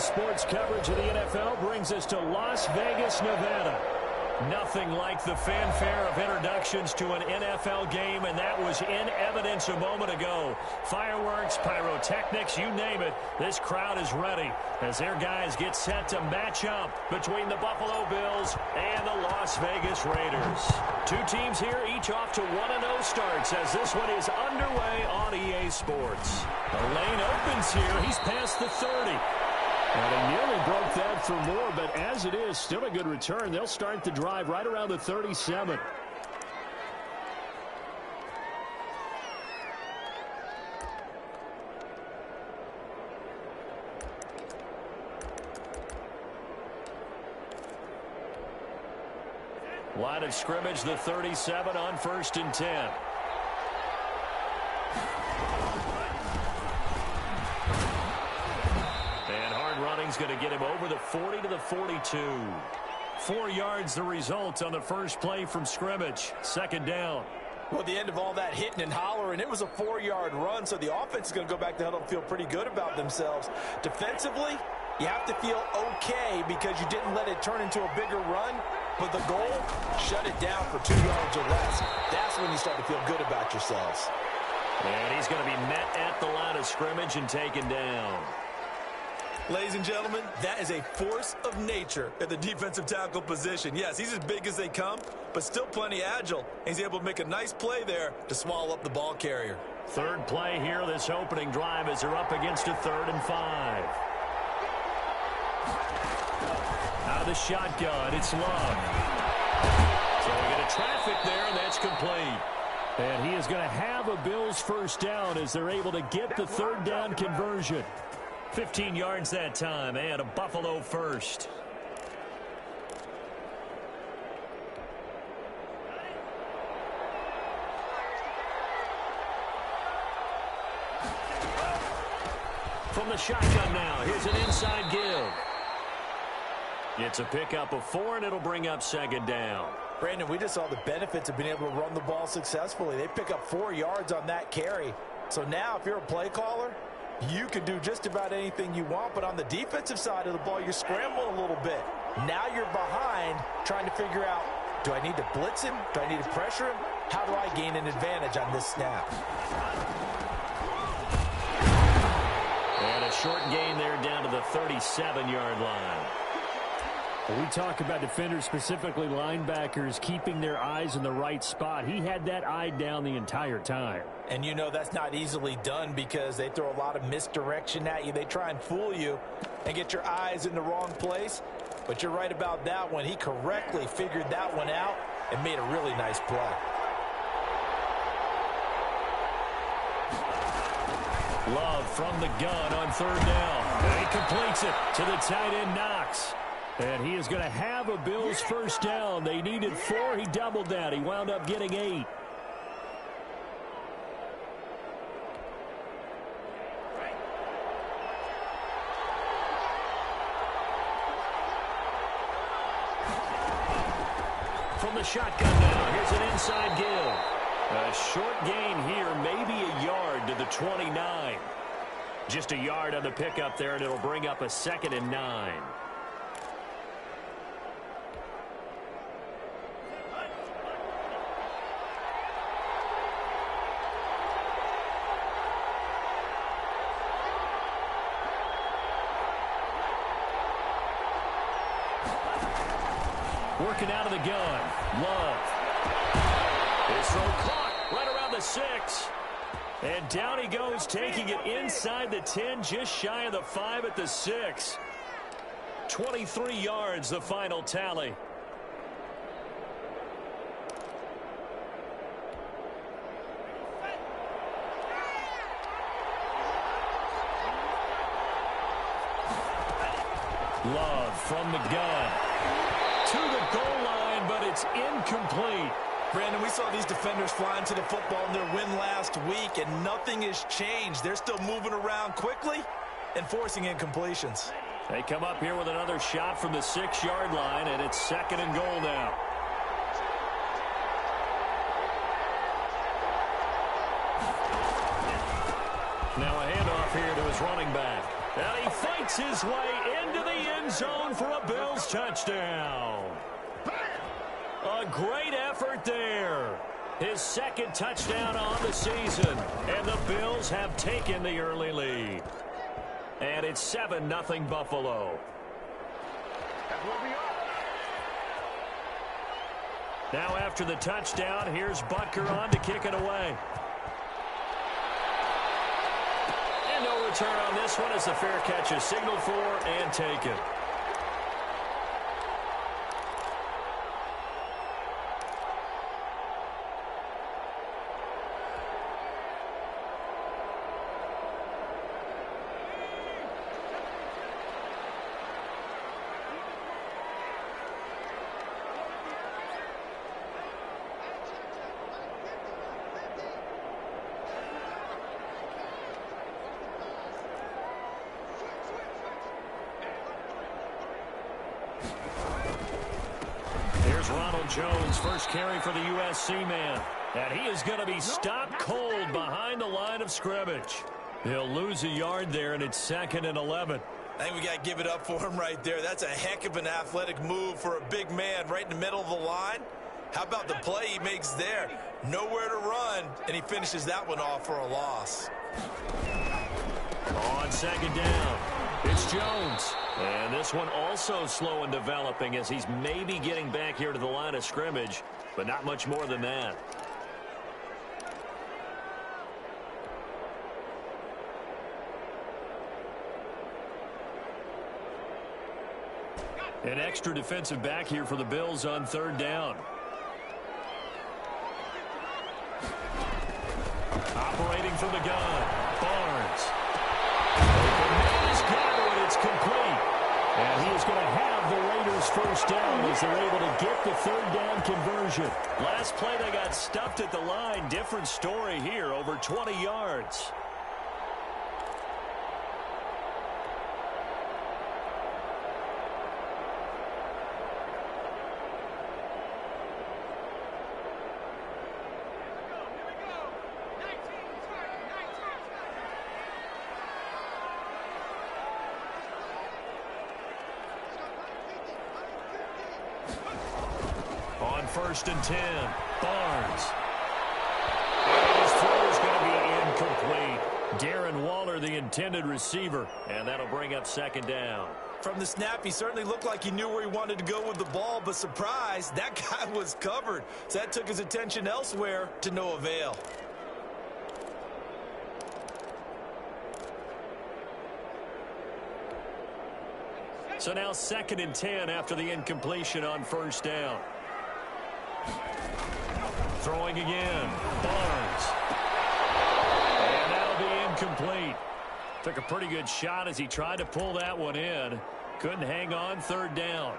sports coverage of the NFL brings us to Las Vegas, Nevada. Nothing like the fanfare of introductions to an NFL game, and that was in evidence a moment ago. Fireworks, pyrotechnics, you name it. This crowd is ready as their guys get set to match up between the Buffalo Bills and the Las Vegas Raiders. Two teams here, each off to 1-0 starts as this one is underway on EA Sports. The lane opens here. He's past the 30. And he nearly broke that for more, but as it is, still a good return. They'll start the drive right around the 37. Line of scrimmage, the 37 on 1st and 10. Running's going to get him over the 40 to the 42. 4 yards the result on the first play from scrimmage. 2nd down. Well, at the end of all that hitting and hollering, it was a 4-yard run, so the offense is going to go back to huddle and feel pretty good about themselves. Defensively, you have to feel okay because you didn't let it turn into a bigger run, but the goal, shut it down for 2 yards or less. That's when you start to feel good about yourselves. And he's going to be met at the line of scrimmage and taken down. Ladies and gentlemen, that is a force of nature at the defensive tackle position. Yes, he's as big as they come, but still plenty agile. He's able to make a nice play there to swallow up the ball carrier. 3rd play here, this opening drive as they're up against a 3rd and 5. Out of the shotgun, it's Love. So we get a traffic there, and that's complete. And he is going to have a Bills first down as they're able to get the 3rd down conversion. 15 yards that time, and a Buffalo first. From the shotgun now, here's an inside give. It's a pickup of 4, and it'll bring up 2nd down. Brandon, we just saw the benefits of being able to run the ball successfully. They pick up 4 yards on that carry. So now, if you're a play caller, you can do just about anything you want, but on the defensive side of the ball, you're scrambling a little bit. Now you're behind trying to figure out, do I need to blitz him? Do I need to pressure him? How do I gain an advantage on this snap? And a short gain there down to the 37-yard line. We talk about defenders, specifically linebackers, keeping their eyes in the right spot. He had that eye down the entire time. And you know that's not easily done because they throw a lot of misdirection at you. They try and fool you and get your eyes in the wrong place. But you're right about that one. He correctly figured that one out and made a really nice play. Love from the gun on 3rd down. And he completes it to the tight end, Knox. And he is going to have a Bills first down. They needed 4. He doubled that. He wound up getting 8. From the shotgun now, here's an inside give. A short gain here, maybe a yard to the 29. Just a yard on the pickup there, and it'll bring up a 2nd and 9. Working out of the gun. Love. His throw caught right around the 6. And down he goes, taking it inside the 10, just shy of the 5 at the 6. 23 yards, the final tally. Love from the gun. To the goal line, but it's incomplete. Brandon, we saw these defenders flying to the football in their win last week, and nothing has changed. They're still moving around quickly and forcing incompletions. They come up here with another shot from the 6-yard line, and it's 2nd and goal now. Now a handoff here to his running back. And he fights his way into the end zone for a Bills touchdown. A great effort there. His second touchdown on the season. And the Bills have taken the early lead. And it's 7-0 Buffalo. Now after the touchdown, here's Butker on to kick it away. And no return on this one as the fair catch is signaled for and taken. Jones, first carry for the USC man. And he is going to be stopped cold behind the line of scrimmage. He'll lose a yard there, and it's 2nd and 11. I think we got to give it up for him right there. That's a heck of an athletic move for a big man right in the middle of the line. How about the play he makes there? Nowhere to run, and he finishes that one off for a loss. On 2nd down, it's Jones. And this one also slow in developing as he's maybe getting back here to the line of scrimmage, but not much more than that. An extra defensive back here for the Bills on 3rd down. Operating from the gun, Barnes. He's got it, it's complete. And he is going to have the Raiders first down as they're able to get the 3rd down conversion. Last play they got stuffed at the line. Different story here, over 20 yards. On 1st and 10, Barnes. And his throw is going to be incomplete. Darren Waller, the intended receiver, and that'll bring up 2nd down. From the snap, he certainly looked like he knew where he wanted to go with the ball, but surprise, that guy was covered. So that took his attention elsewhere to no avail. So now 2nd and 10 after the incompletion on 1st down. Throwing again, Barnes. And that'll be incomplete. Took a pretty good shot as he tried to pull that one in. Couldn't hang on 3rd down.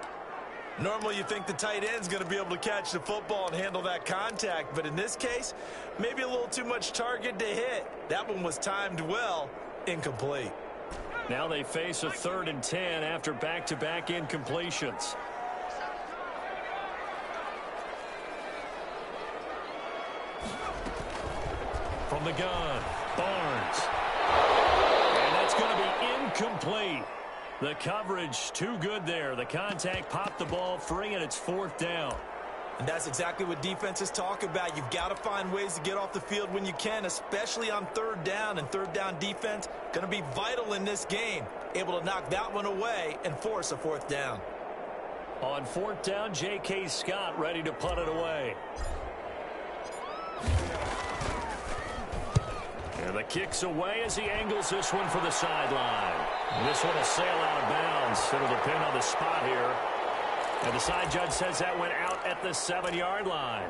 Normally you think the tight end's going to be able to catch the football and handle that contact, but in this case, maybe a little too much target to hit. That one was timed well, incomplete. Now they face a 3rd and 10 after back-to-back incompletions. From the gun, Barnes. And that's going to be incomplete. The coverage too good there. The contact popped the ball free, and it's 4th down. And that's exactly what defenses talk about. You've got to find ways to get off the field when you can, especially on 3rd down. And 3rd down defense going to be vital in this game. Able to knock that one away and force a 4th down. On 4th down, J.K. Scott ready to punt it away. And the kick's away as he angles this one for the sideline. And this one will sail out of bounds. It'll depend on the spot here. And the side judge says that went out at the 7-yard line.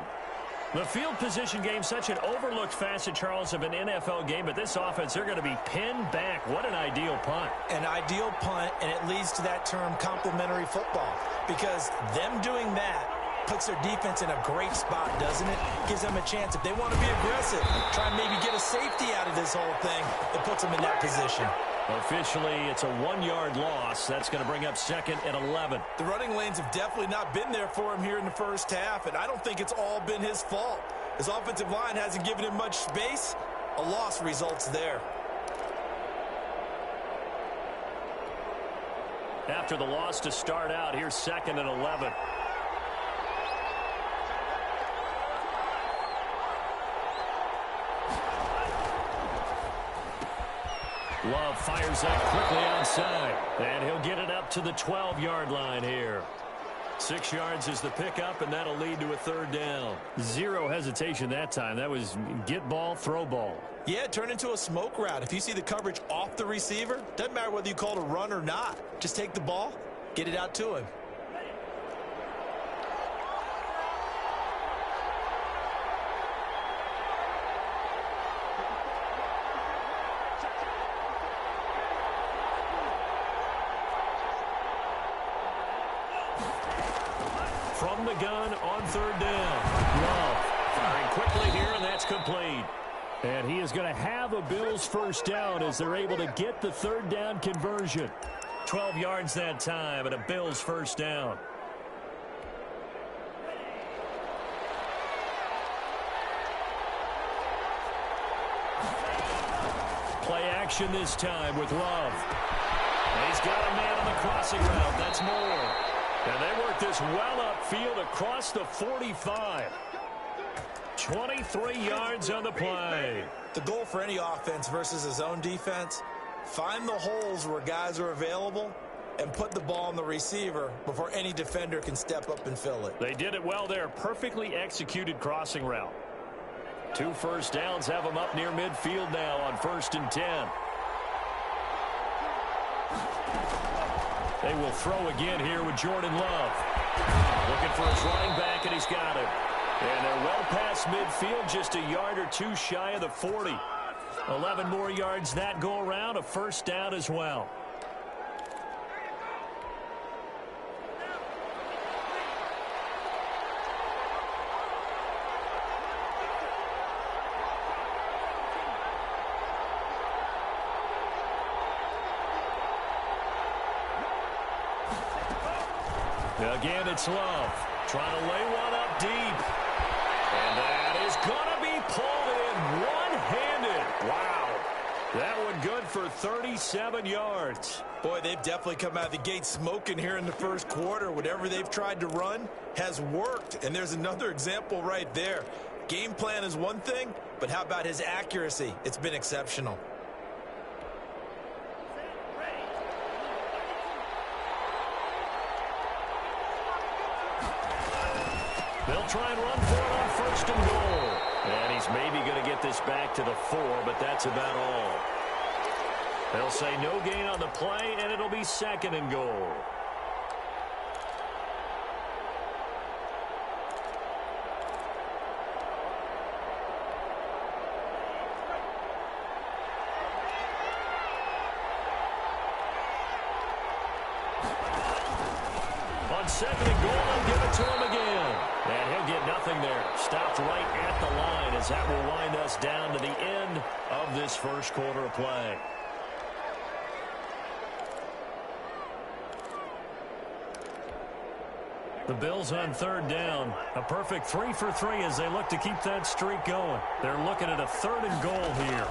The field position game, such an overlooked facet, Charles, of an NFL game. But this offense, they're going to be pinned back. What an ideal punt. An ideal punt, and it leads to that term complementary football. Because them doing that puts their defense in a great spot, doesn't it? Gives them a chance. If they want to be aggressive, try and maybe get a safety out of this whole thing, it puts them in that position. Officially, it's a 1-yard loss. That's going to bring up 2nd and 11. The running lanes have definitely not been there for him here in the first half, and I don't think it's all been his fault. His offensive line hasn't given him much space. A loss results there. after the loss to start out. Here's 2nd and 11. Love fires up quickly outside, and he'll get it up to the 12-yard line here. 6 yards is the pickup, and that'll lead to a 3rd down. Zero hesitation that time. That was get ball, throw ball. Yeah, turn into a smoke route. If you see the coverage off the receiver, doesn't matter whether you call it a run or not. Just take the ball, get it out to him. From the gun on 3rd down. Love firing quickly here, and that's complete. And he is going to have a Bills 1st down as they're able to get the 3rd down conversion. 12 yards that time and a Bills 1st down. Play action this time with Love. And he's got a man on the crossing route. That's more. And they work this well upfield across the 45. 23 yards on the play. The goal for any offense versus his own defense, find the holes where guys are available and put the ball on the receiver before any defender can step up and fill it. They did it well there. Perfectly executed crossing route. 2 1st downs have them up near midfield now on 1st and 10. They will throw again here with Jordan Love. Looking for his running back, and he's got it. And they're well past midfield, just a yard or 2 shy of the 40. 11 more yards that go around, a 1st down as well. Again, it's Love trying to lay one up deep. And that is going to be pulled in one-handed. Wow. That one good for 37 yards. Boy, they've definitely come out of the gate smoking here in the 1st quarter. Whatever they've tried to run has worked. And there's another example right there. Game plan is one thing, but how about his accuracy? It's been exceptional. They'll try and run for it on 1st and goal. And he's maybe going to get this back to the 4, but that's about all. They'll say no gain on the play, and it'll be 2nd and goal. On 2nd and goal, they'll give it to him again. And he'll get nothing there. Stopped right at the line as that will wind us down to the end of this 1st quarter of play. The Bills on 3rd down. A perfect 3 for 3 as they look to keep that streak going. They're looking at a 3rd and goal here.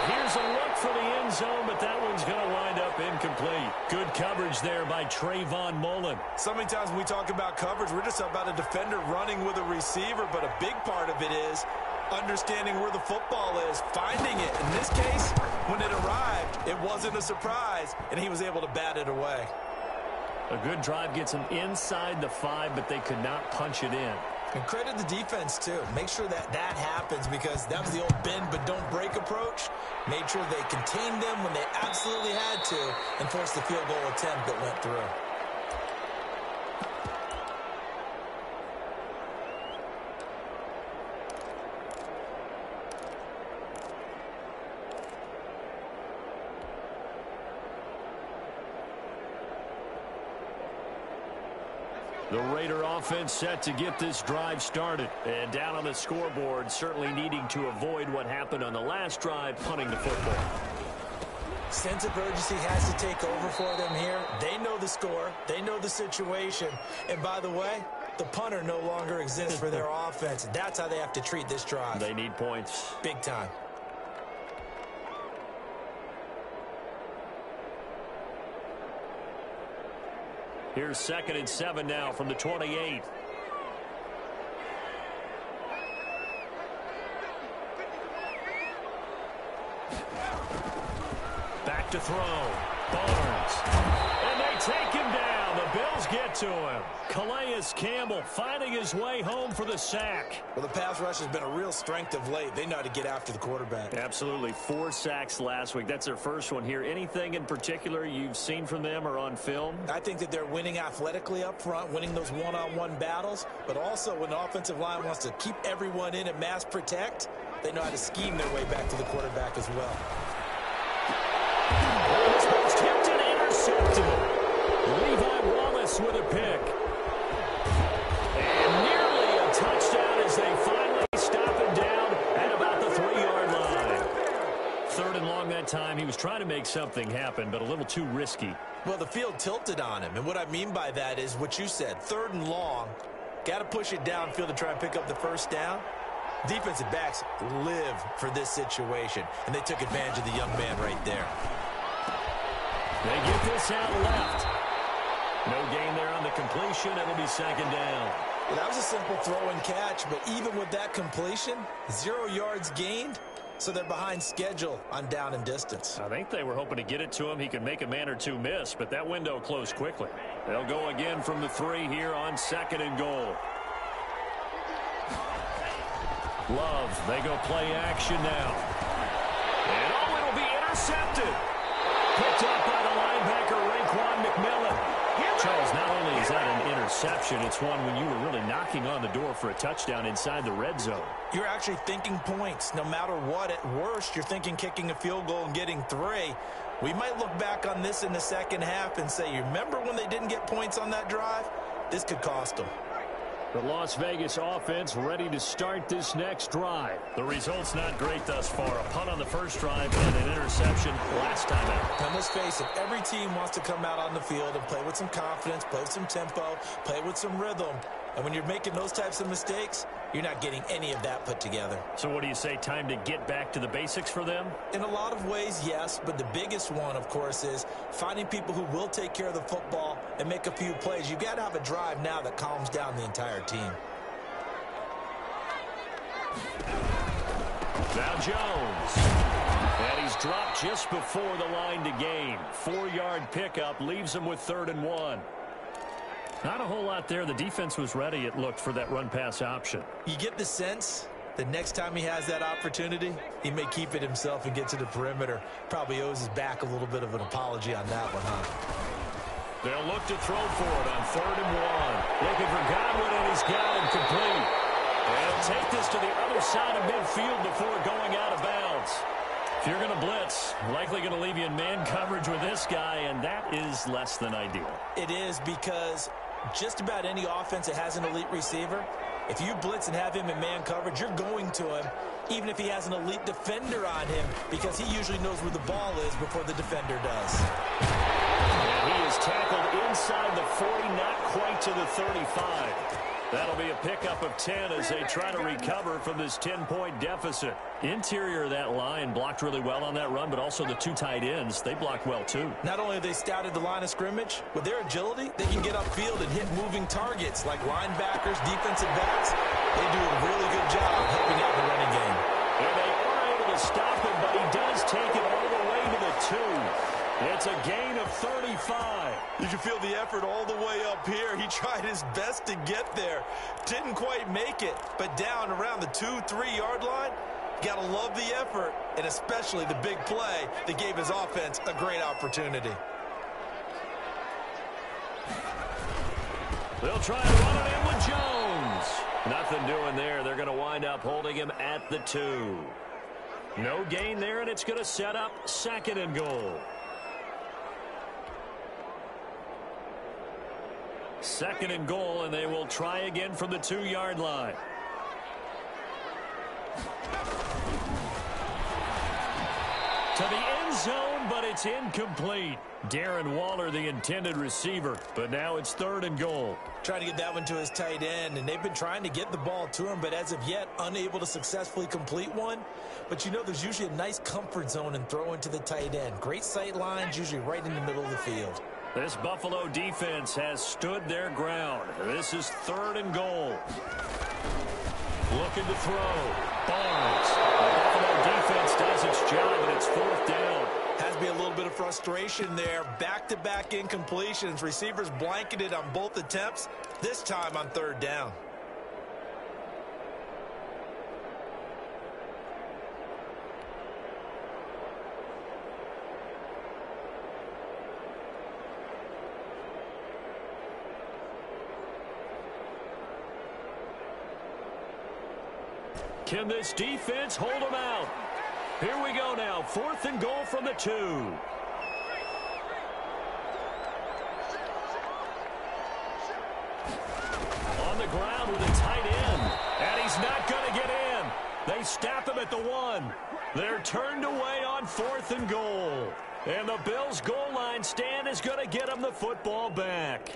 Here's a look for the end zone, but that one's going to wind up incomplete. Good coverage there by Trayvon Mullen. So many times when we talk about coverage, we're just about a defender running with a receiver, but a big part of it is understanding where the football is, finding it. In this case, when it arrived, it wasn't a surprise, and he was able to bat it away. A good drive gets them inside the 5, but they could not punch it in. And credit the defense, too. Make sure that that happens because that was the old bend but don't break approach. Made sure they contained them when they absolutely had to and forced the field goal attempt that went through. The Raider offense set to get this drive started. And down on the scoreboard, certainly needing to avoid what happened on the last drive, punting the football. Sense of urgency has to take over for them here. They know the score. They know the situation. And by the way, the punter no longer exists for their offense. That's how they have to treat this drive. They need points. Big time. Here's 2nd and 7 now from the 28. Back to throw. Barnes. And they take him down. The Bills get to him. Calais Campbell finding his way home for the sack. Well, the pass rush has been a real strength of late. They know how to get after the quarterback. Absolutely. 4 sacks last week. That's their first one here. Anything in particular you've seen from them or on film? I think that they're winning athletically up front, winning those one-on-one battles, but also when the offensive line wants to keep everyone in and mass protect, they know how to scheme their way back to the quarterback as well. Tipped and intercepted. Levi Wallace with a pick. And nearly a touchdown as they finally stop him down at about the 3-yard line. 3rd and long that time. He was trying to make something happen, but a little too risky. Well, the field tilted on him, and what I mean by that is what you said. 3rd and long, got to push it downfield to try and pick up the first down. Defensive backs live for this situation, and they took advantage of the young man right there. They get this out left. No gain there on the completion. It'll be 2nd down. Well, that was a simple throw and catch, but even with that completion, 0 yards gained, so they're behind schedule on down and distance. I think they were hoping to get it to him. He could make a man or two miss, but that window closed quickly. They'll go again from the 3 here on 2nd and goal. Love, they go play action now. And it'll be intercepted. Picked up by the linebacker, Raekwon McMillan. Charles, not only is that an interception, it's one when you were really knocking on the door for a touchdown inside the red zone. You're actually thinking points. No matter what, at worst, you're thinking kicking a field goal and getting 3. We might look back on this in the second half and say, you remember when they didn't get points on that drive? This could cost them. The Las Vegas offense ready to start this next drive. The result's not great thus far. A punt on the first drive and an interception last time out. And let's face it, every team wants to come out on the field and play with some confidence, play with some tempo, play with some rhythm. And when you're making those types of mistakes, you're not getting any of that put together. So what do you say, time to get back to the basics for them? In a lot of ways, yes, but the biggest one, of course, is finding people who will take care of the football and make a few plays. You've got to have a drive now that calms down the entire team. Now Jones. And he's dropped just before the line to gain. 4-yard pickup leaves him with 3rd and 1. Not a whole lot there. The defense was ready, it looked, for that run-pass option. You get the sense that next time he has that opportunity, he may keep it himself and get to the perimeter. Probably owes his back a little bit of an apology on that one, huh? They'll look to throw for it on 3rd and 1. Looking for Godwin, and he's got him complete. They'll take this to the other side of midfield before going out of bounds. If you're going to blitz, likely going to leave you in man coverage with this guy, and that is less than ideal. It is, because just about any offense that has an elite receiver, if you blitz and have him in man coverage, you're going to him, even if he has an elite defender on him, because he usually knows where the ball is before the defender does. And he is tackled inside the 40, not quite to the 35. That'll be a pickup of 10 as they try to recover from this 10-point deficit. Interior of that line blocked really well on that run, but also the 2 tight ends, they blocked well too. Not only have they scouted the line of scrimmage, with their agility, they can get upfield and hit moving targets like linebackers, defensive backs. They do a really good job helping out the running game. And they are able to stop him, but he does take it all the way to the 2. It's a gain of 35. You can feel the effort all the way up here. He tried his best to get there. Didn't quite make it, but down around the 2-3 yard line, got to love the effort, and especially the big play that gave his offense a great opportunity. They'll try and run it in with Jones. Nothing doing there. They're going to wind up holding him at the 2. No gain there, and it's going to set up 2nd and goal. 2nd and goal, and they will try again from the 2-yard line. To the end zone, but it's incomplete. Darren Waller, the intended receiver, but now it's 3rd and goal. Trying to get that one to his tight end, and they've been trying to get the ball to him, but as of yet, unable to successfully complete one. But you know, there's usually a nice comfort zone in throwing to the tight end. Great sight lines, usually right in the middle of the field. This Buffalo defense has stood their ground. This is 3rd and goal. Looking to throw. Barnes. The Buffalo defense does its job, and it's 4th down. Has to be a little bit of frustration there. Back-to-back incompletions. Receivers blanketed on both attempts, this time on 3rd down. Can this defense hold them out? Here we go now. 4th and goal from the 2. On the ground with a tight end. And he's not going to get in. They stop him at the 1. They're turned away on 4th and goal. And the Bills' goal line stand is going to get them the football back.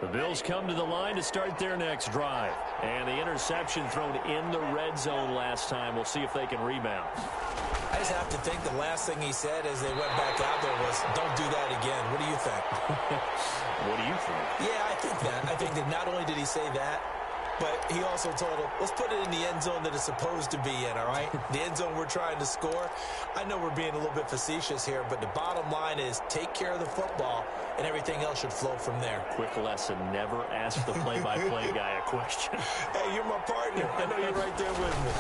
The Bills come to the line to start their next drive. And the interception thrown in the red zone last time. We'll see if they can rebound. I just have to think the last thing he said as they went back out there was, don't do that again. What do you think? What do you think? Yeah, I think that. I think that not only did he say that, but he also told him, let's put it in the end zone that it's supposed to be in, all right? The end zone we're trying to score. I know we're being a little bit facetious here, but the bottom line is take care of the football, and everything else should flow from there. Quick lesson, never ask the play-by-play guy a question. Hey, you're my partner. I know you're right there with me.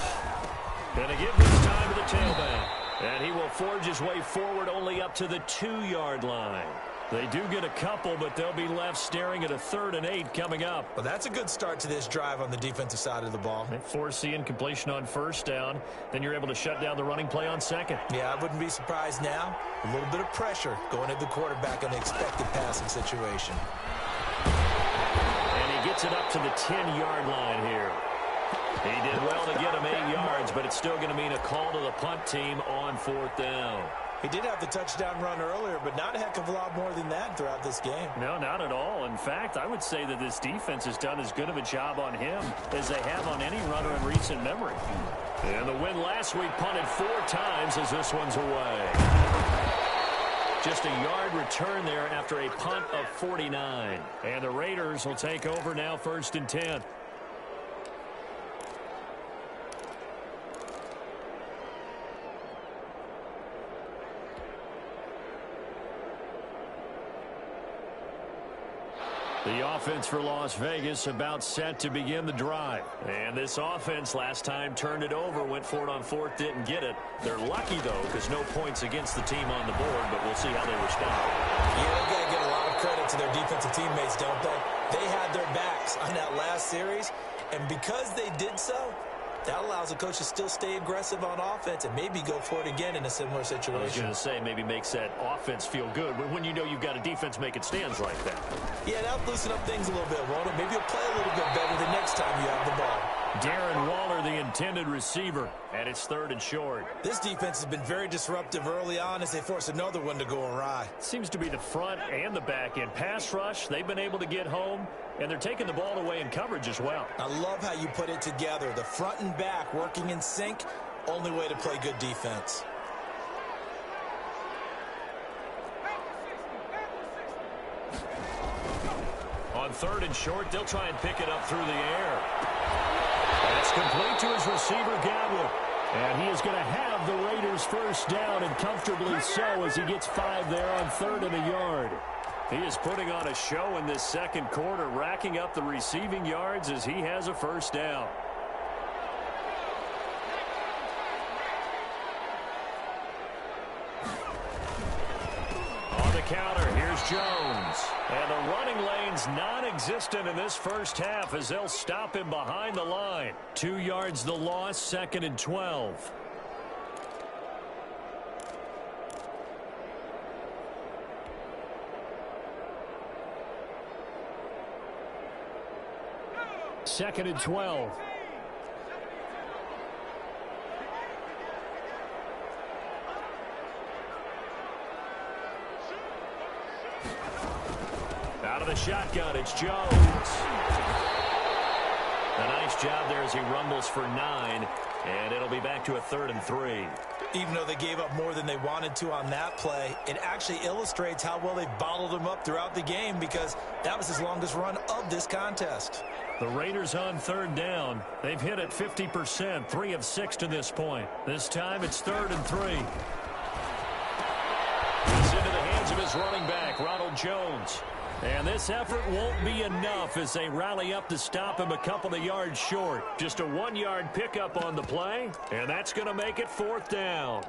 Gonna give this time to the tailback. And he will forge his way forward only up to the 2-yard line. They do get a couple, but they'll be left staring at a 3rd and 8 coming up. Well, that's a good start to this drive on the defensive side of the ball. They force the incompletion on 1st down. Then you're able to shut down the running play on 2nd. Yeah, I wouldn't be surprised now. A little bit of pressure going at the quarterback in an expected passing situation. And he gets it up to the 10-yard line here. He did well to get him 8 yards, but it's still going to mean a call to the punt team on 4th down. He did have the touchdown run earlier, but not a heck of a lot more than that throughout this game. No, not at all. In fact, I would say that this defense has done as good of a job on him as they have on any runner in recent memory. And the win last week punted 4 times as this one's away. Just a yard return there after a punt of 49. And the Raiders will take over now 1st and 10. The offense for Las Vegas about set to begin the drive. And this offense last time turned it over, went for it on 4th, didn't get it. They're lucky, though, because no points against the team on the board, but we'll see how they respond. Yeah, they got to give a lot of credit to their defensive teammates, don't they? They had their backs on that last series, and because they did so, that allows the coach to still stay aggressive on offense and maybe go for it again in a similar situation. I was going to say, maybe makes that offense feel good, but when you know you've got a defense making stands like that. Yeah, that'll loosen up things a little bit, won't it? Maybe you'll play a little bit better the next time you have the ball. Darren Waller, the intended receiver, and it's 3rd and short. This defense has been very disruptive early on as they force another one to go awry. Seems to be the front and the back end. Pass rush, they've been able to get home, and they're taking the ball away in coverage as well. I love how you put it together. The front and back working in sync, only way to play good defense. On 3rd and short, they'll try and pick it up through the air. That's complete to his receiver, Gadwin. And he is going to have the Raiders 1st down, and comfortably so as he gets 5 there on 3rd and a yard. He is putting on a show in this 2nd quarter, racking up the receiving yards as he has a 1st down. On the counter, here's Jones. And the running lane's non-existent in this 1st half as they'll stop him behind the line. 2 yards the loss, 2nd and 12. Second and 12. Out of the shotgun, it's Jones. A nice job there as he rumbles for 9, and it'll be back to a 3rd and 3. Even though they gave up more than they wanted to on that play, it actually illustrates how well they bottled them up throughout the game because that was his longest run of this contest. The Raiders on third down. They've hit it 50%, 3 of 6 to this point. This time it's 3rd and 3. He's into the hands of his running back, Ronald Jones. And this effort won't be enough as they rally up to stop him a couple of yards short. Just a 1-yard pickup on the play, and that's going to make it 4th down.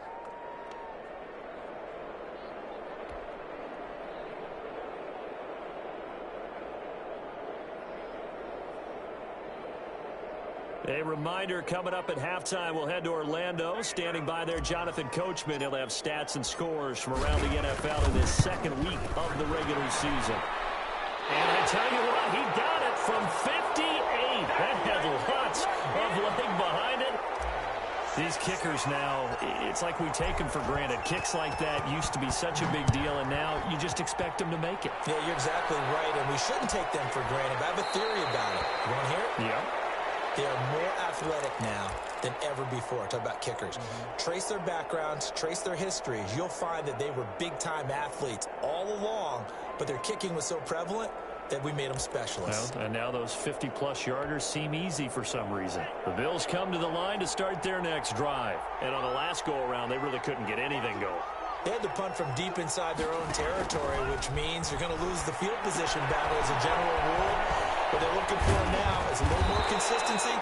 A reminder, coming up at halftime, we'll head to Orlando. Standing by there, Jonathan Coachman. He'll have stats and scores from around the NFL in this second week of the regular season. And I tell you what, he got it from 58. That had lots of leg behind it. These kickers now, it's like we take them for granted. Kicks like that used to be such a big deal, and now you just expect them to make it. Yeah, you're exactly right, and we shouldn't take them for granted. But I have a theory about it. You want to hear it? Yeah. They are more athletic now than ever before. Talk about kickers. Trace their backgrounds, trace their histories. You'll find that they were big-time athletes all along, but their kicking was so prevalent that we made them specialists. Well, and now those 50-plus yarders seem easy for some reason. The Bills come to the line to start their next drive. And on the last go-around, they really couldn't get anything going. They had to punt from deep inside their own territory, which means you're going to lose the field position battle as a general rule. What they're looking for now is a little more consistency,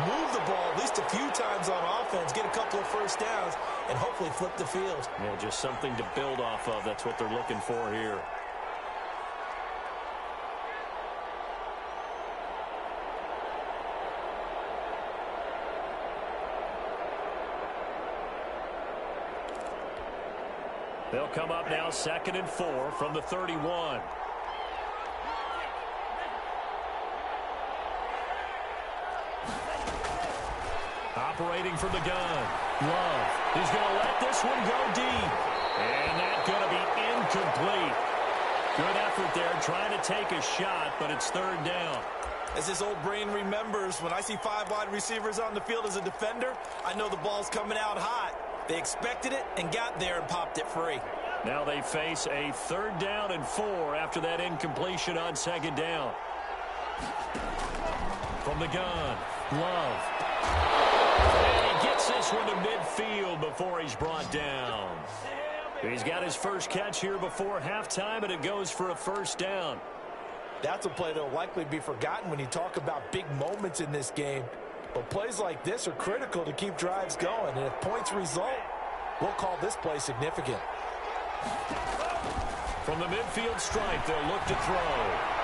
move the ball at least a few times on offense, get a couple of first downs, and hopefully flip the field. Yeah, just something to build off of. That's what they're looking for here. They'll come up now 2nd and 4 from the 31. Operating from the gun. Love. He's going to let this one go deep. And that's going to be incomplete. Good effort there trying to take a shot, but it's 3rd down. As his old brain remembers, when I see 5 wide receivers on the field as a defender, I know the ball's coming out hot. They expected it and got there and popped it free. Now they face a 3rd down and 4 after that incompletion on 2nd down. From the gun, Love. And he gets this one to midfield before he's brought down. He's got his first catch here before halftime, and it goes for a 1st down. That's a play that will likely be forgotten when you talk about big moments in this game. But plays like this are critical to keep drives going. And if points result, we'll call this play significant. From the midfield stripe, they'll look to throw.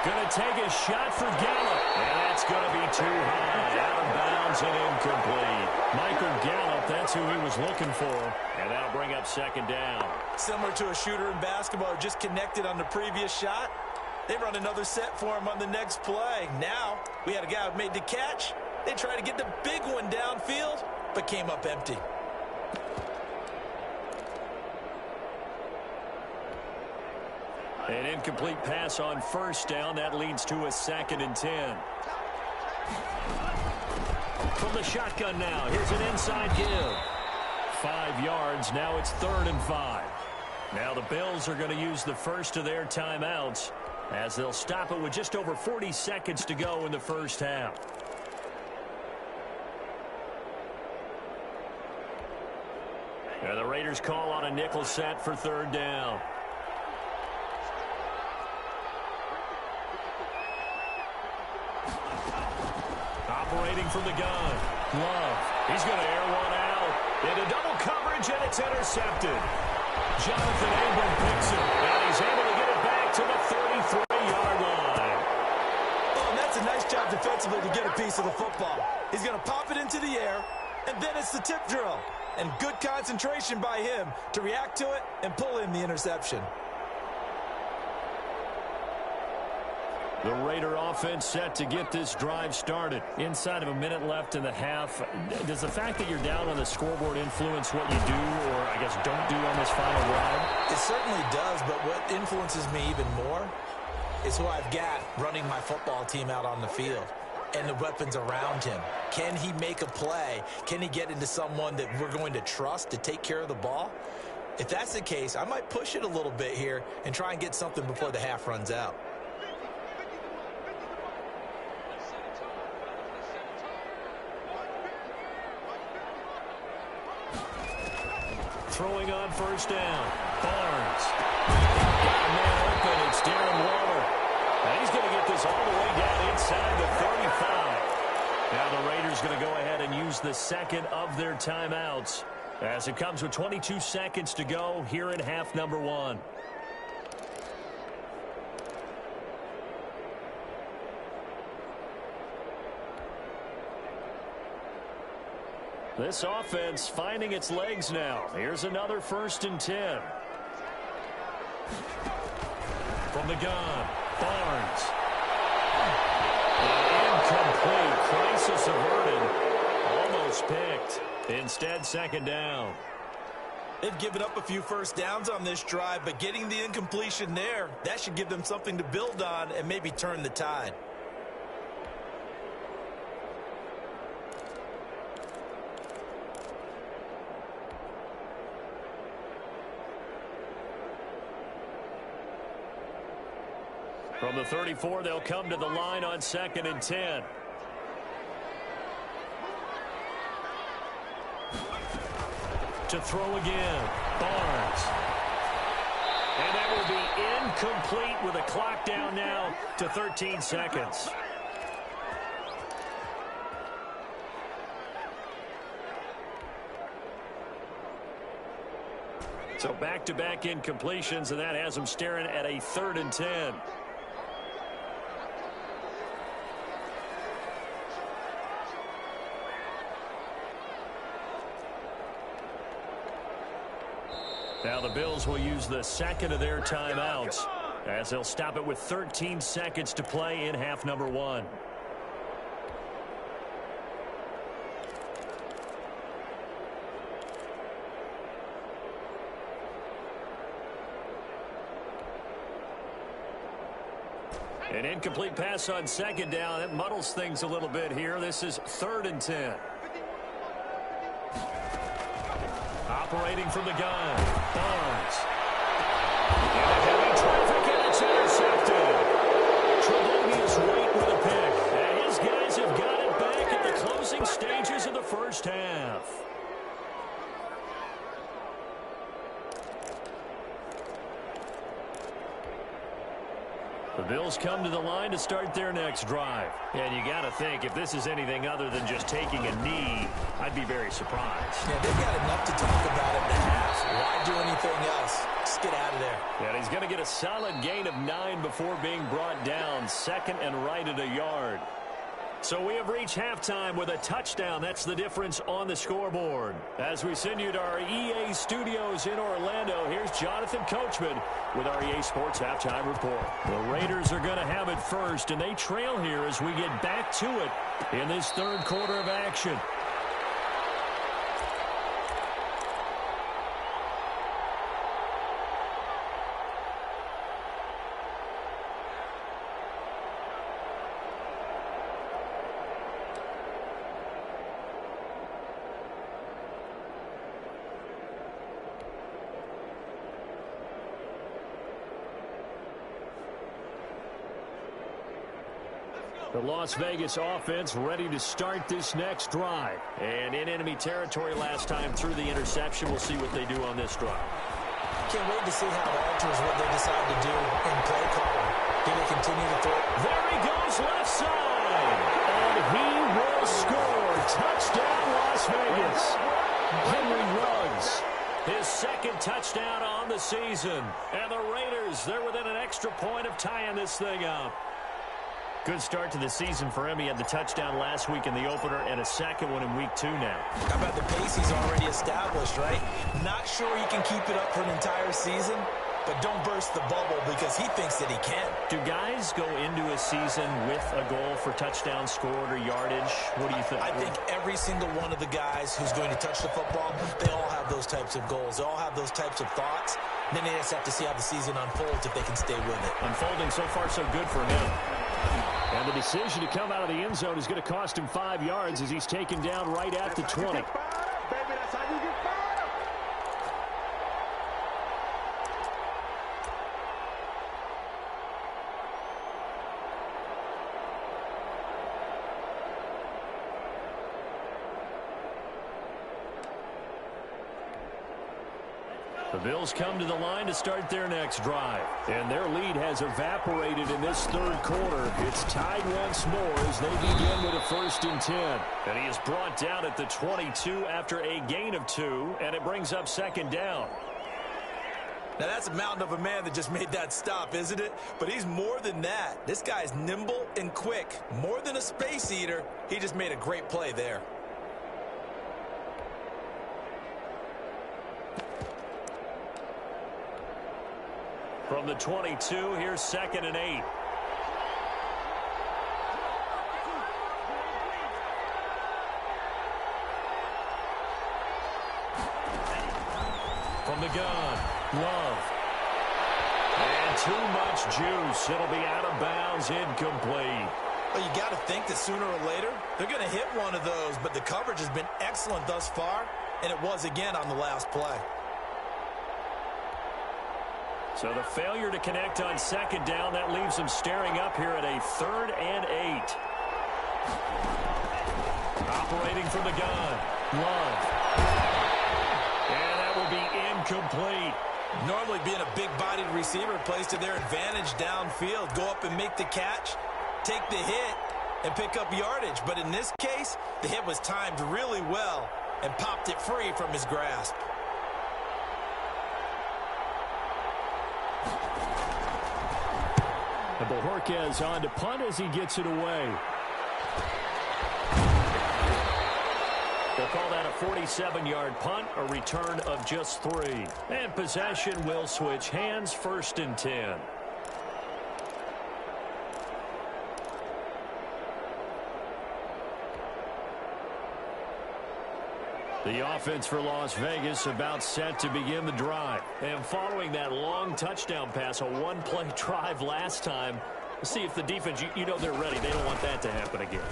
Going to take a shot for Gallup. And that's going to be too high. Out of bounds and incomplete. Michael Gallup, that's who he was looking for. And that'll bring up 2nd down. Similar to a shooter in basketball who just connected on the previous shot. They run another set for him on the next play. Now, we had a guy who made the catch. They tried to get the big one downfield, but came up empty. An incomplete pass on 1st down. That leads to a 2nd and 10. From the shotgun now, here's an inside give. 5 yards. Now it's 3rd and 5. Now the Bills are going to use the first of their timeouts as they'll stop it with just over 40 seconds to go in the first half. And the Raiders call on a nickel set for 3rd down. Operating from the gun. Love. He's going to air one out. Into double coverage, and it's intercepted. Jonathan Abram picks it, and he's able to get it back to the 33-yard line. Oh, and that's a nice job defensively to get a piece of the football. He's going to pop it into the air, and then it's the tip drill. And good concentration by him to react to it and pull in the interception. The Raider offense set to get this drive started. Inside of a minute left in the half. Does the fact that you're down on the scoreboard influence what you do, or I guess don't do on this final drive? It certainly does, but what influences me even more is who I've got running my football team out on the field. and the weapons around him. Can he make a play? Can he get into someone that we're going to trust to take care of the ball? If that's the case, I might push it a little bit here and try and get something before the half runs out. Throwing on first down. Barnes. Got a man open. It's Darren Waller. And he's going to get this all the way down inside the 35. Now the Raiders going to go ahead and use the second of their timeouts as it comes with 22 seconds to go here in half number 1. This offense finding its legs now. Here's another 1st and 10. From the gun, Barnes. Incomplete. Crisis averted. Almost picked. Instead, 2nd down. They've given up a few first downs on this drive, but getting the incompletion there, that should give them something to build on and maybe turn the tide. From the 34, they'll come to the line on 2nd and 10. To throw again, Barnes. And that will be incomplete with a clock down now to 13 seconds. So back-to-back incompletions, and that has them staring at a 3rd and 10. Now the Bills will use the second of their timeouts as they'll stop it with 13 seconds to play in half number 1. An incomplete pass on 2nd down. That muddles things a little bit here. This is 3rd and 10. Operating from the gun, Barnes. And a heavy traffic, and it's intercepted. Tre'Davious White with a pick. And his guys have got it back at the closing stages of the first half. The Bills come to the line to start their next drive. And you got to think, if this is anything other than just taking a knee, I'd be very surprised. Yeah, they've got enough to talk about in the half. Why do anything else? Just get out of there. And he's going to get a solid gain of 9 before being brought down. 2nd and right at a yard. So we have reached halftime with a touchdown. That's the difference on the scoreboard. As we send you to our EA studios in Orlando, here's Jonathan Coachman with our EA Sports Halftime Report. The Raiders are going to have it first, and they trail here as we get back to it in this 3rd quarter of action. The Las Vegas offense ready to start this next drive. And in enemy territory last time through the interception. We'll see what they do on this drive. Can't wait to see how it alters what they decide to do in play calling. Do they continue to throw? There he goes left side. And he will score. Touchdown Las Vegas. Henry Ruggs. His 2nd touchdown on the season. And the Raiders, they're within an extra point of tying this thing up. Good start to the season for him. He had the touchdown last week in the opener and a 2nd one in week 2 now. How about the pace he's already established, right? Not sure he can keep it up for an entire season, but don't burst the bubble because he thinks that he can. Do guys go into a season with a goal for touchdown scored or yardage? What do you think? I think every single one of the guys who's going to touch the football, they all have those types of goals. They all have those types of thoughts. Then they just have to see how the season unfolds if they can stay with it. Unfolding so far so good for him. And the decision to come out of the end zone is going to cost him 5 yards as he's taken down right at the 20. The Bills come to the line to start their next drive. And their lead has evaporated in this third quarter. It's tied once more as they begin with a 1st and 10. And he is brought down at the 22 after a gain of 2, and it brings up 2nd down. Now, that's a mountain of a man that just made that stop, isn't it? But he's more than that. This guy's nimble and quick. More than a space eater, he just made a great play there. From the 22, here's 2nd and 8. From the gun, Love. And too much juice. It'll be out of bounds, incomplete. Well, you got to think that sooner or later, they're going to hit one of those, but the coverage has been excellent thus far, and it was again on the last play. So the failure to connect on 2nd down, that leaves him staring up here at a 3rd and 8. Operating from the gun, Love. And that will be incomplete. Normally being a big-bodied receiver plays to their advantage downfield. Go up and make the catch, take the hit, and pick up yardage. But in this case, the hit was timed really well and popped it free from his grasp. And Bojorquez on to punt as he gets it away. They'll call that a 47-yard punt, a return of just 3. And possession will switch hands, 1st and 10. The offense for Las Vegas about set to begin the drive. And following that long touchdown pass, a one-play drive last time, see if the defense, you know they're ready. They don't want that to happen again.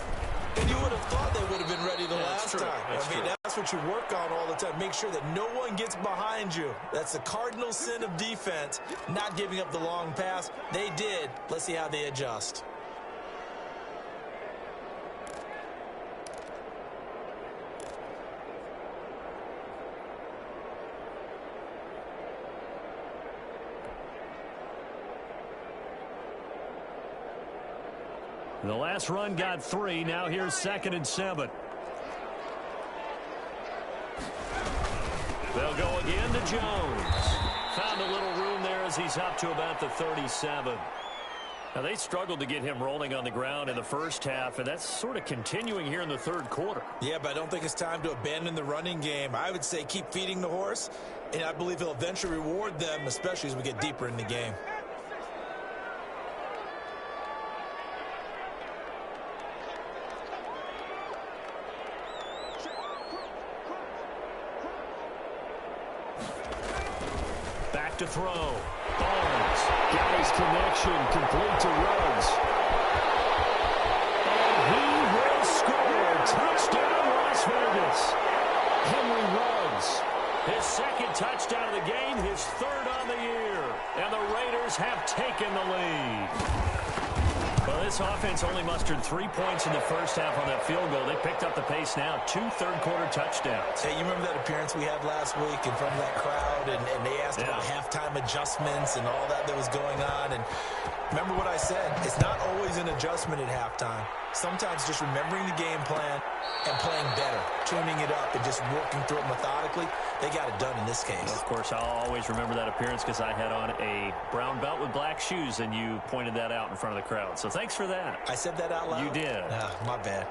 And you would have thought they would have been ready the last time. I mean, that's what you work on all the time. Make sure that no one gets behind you. That's the cardinal sin of defense, not giving up the long pass. They did. Let's see how they adjust. The last run got 3. Now here's 2nd and 7. They'll go again to Jones. Found a little room there as he's up to about the 37. Now, they struggled to get him rolling on the ground in the first half, and that's sort of continuing here in the third quarter. Yeah, but I don't think it's time to abandon the running game. I would say keep feeding the horse, and I believe he'll eventually reward them, especially as we get deeper in the game. To throw. Barnes got his connection, complete to Ruggs. And he will score. Touchdown, Las Vegas. Henry Ruggs. His 2nd touchdown of the game, his 3rd on the year. And the Raiders have taken the lead. Well, this offense only mustered 3 points in the first half on that field goal. They picked up the pace now. 2 third-quarter touchdowns. Hey, you remember that appearance we had last week in front of that crowd, and they asked about halftime adjustments and all that was going on. And remember what I said, it's not always an adjustment at halftime. Sometimes just remembering the game plan and playing better, tuning it up and just working through it methodically. They got it done in this case. Of course, I'll always remember that appearance because I had on a brown belt with black shoes, and you pointed that out in front of the crowd. So thanks for that. I said that out loud? You did. My bad.